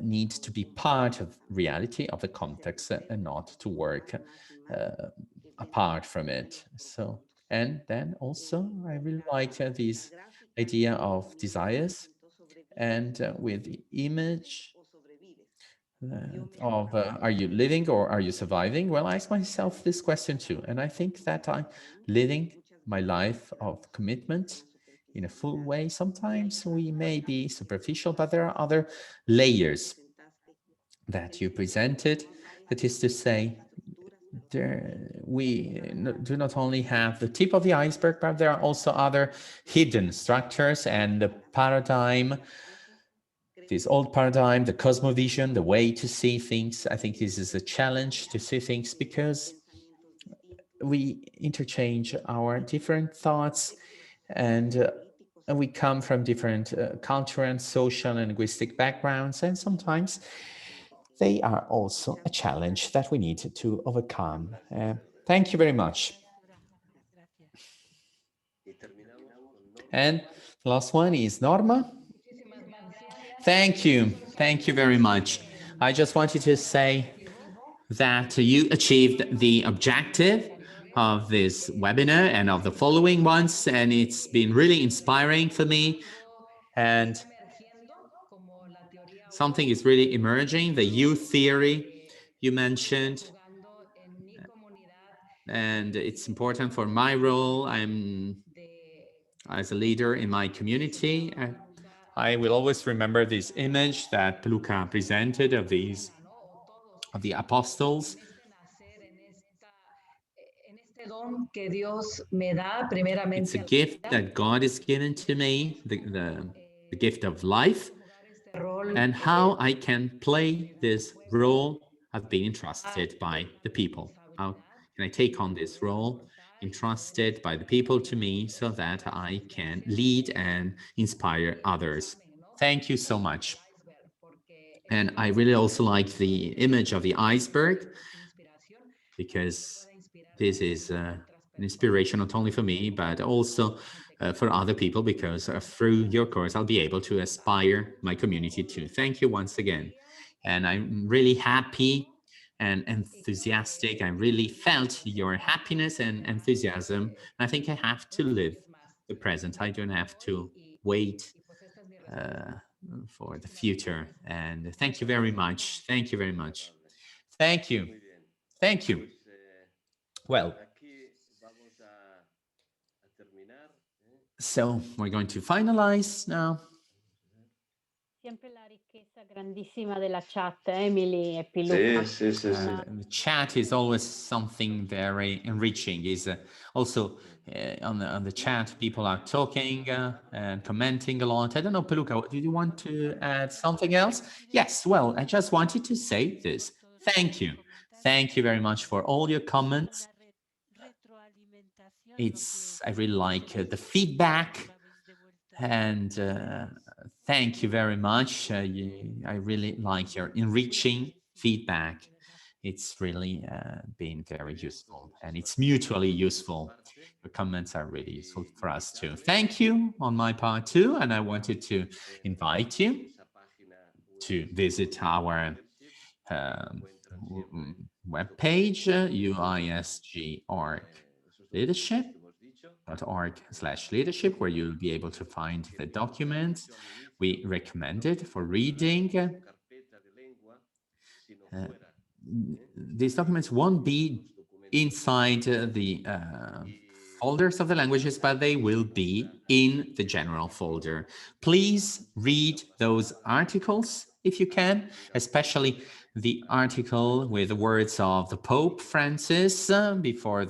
[SPEAKER 1] need to be part of reality of the context and not to work apart from it. So, and then also I really like this idea of desires, and with the image of are you living or are you surviving? Well, I ask myself this question too, and I think that I'm living my life of commitment in a full way. Sometimes we may be superficial, but there are other layers that you presented. That is to say, we do not only have the tip of the iceberg, but there are also other hidden structures, and the paradigm, this old paradigm, the cosmovision, the way to see things. I think this is a challenge to see things because we interchange our different thoughts, and we come from different cultural and social and linguistic backgrounds, and sometimes they are also a challenge that we need to overcome. Thank you very much. And the last one is Norma. Thank you. Thank you very much. I just wanted to say that you achieved the objective of this webinar and of the following ones, and it's been really inspiring for me. And something is really emerging, the youth theory you mentioned, and it's important for my role. I'm as a leader in my community. I will always remember this image that Luca presented of the apostles. It's a gift that God has given to me, the gift of life, and how I can play this role I've been entrusted by the people. How can I take on this role entrusted by the people to me so that I can lead and inspire others? Thank you so much. And I really also like the image of the iceberg, because this is an inspiration not only for me, but also for other people, because through your course, I'll be able to aspire my community too. Thank you once again. And I'm really happy and enthusiastic. I really felt your happiness and enthusiasm. I think I have to live the present. I don't have to wait for the future. And thank you very much. Thank you very much. Thank you. Thank you. Well, so we're going to finalize now.
[SPEAKER 12] Sempre la ricchezza grandissima della chat, Emily e Piluca.
[SPEAKER 1] The chat is always something very enriching. Is also on the chat, people are talking and commenting a lot. I don't know, Piluca, did you want to add something else? Yes, well, I just wanted to say this. Thank you. Thank you very much for all your comments. I really like the feedback, and thank you very much. I really like your enriching feedback. It's really been very useful, and it's mutually useful. Your comments are really useful for us too. Thank you on my part too, and I wanted to invite you to visit our webpage, uisg.org leadership.org/leadership, where you'll be able to find the documents we recommended for reading. These documents won't be inside the folders of the languages, but they will be in the general folder. Please read those articles if you can, especially the article with the words of the Pope Francis before the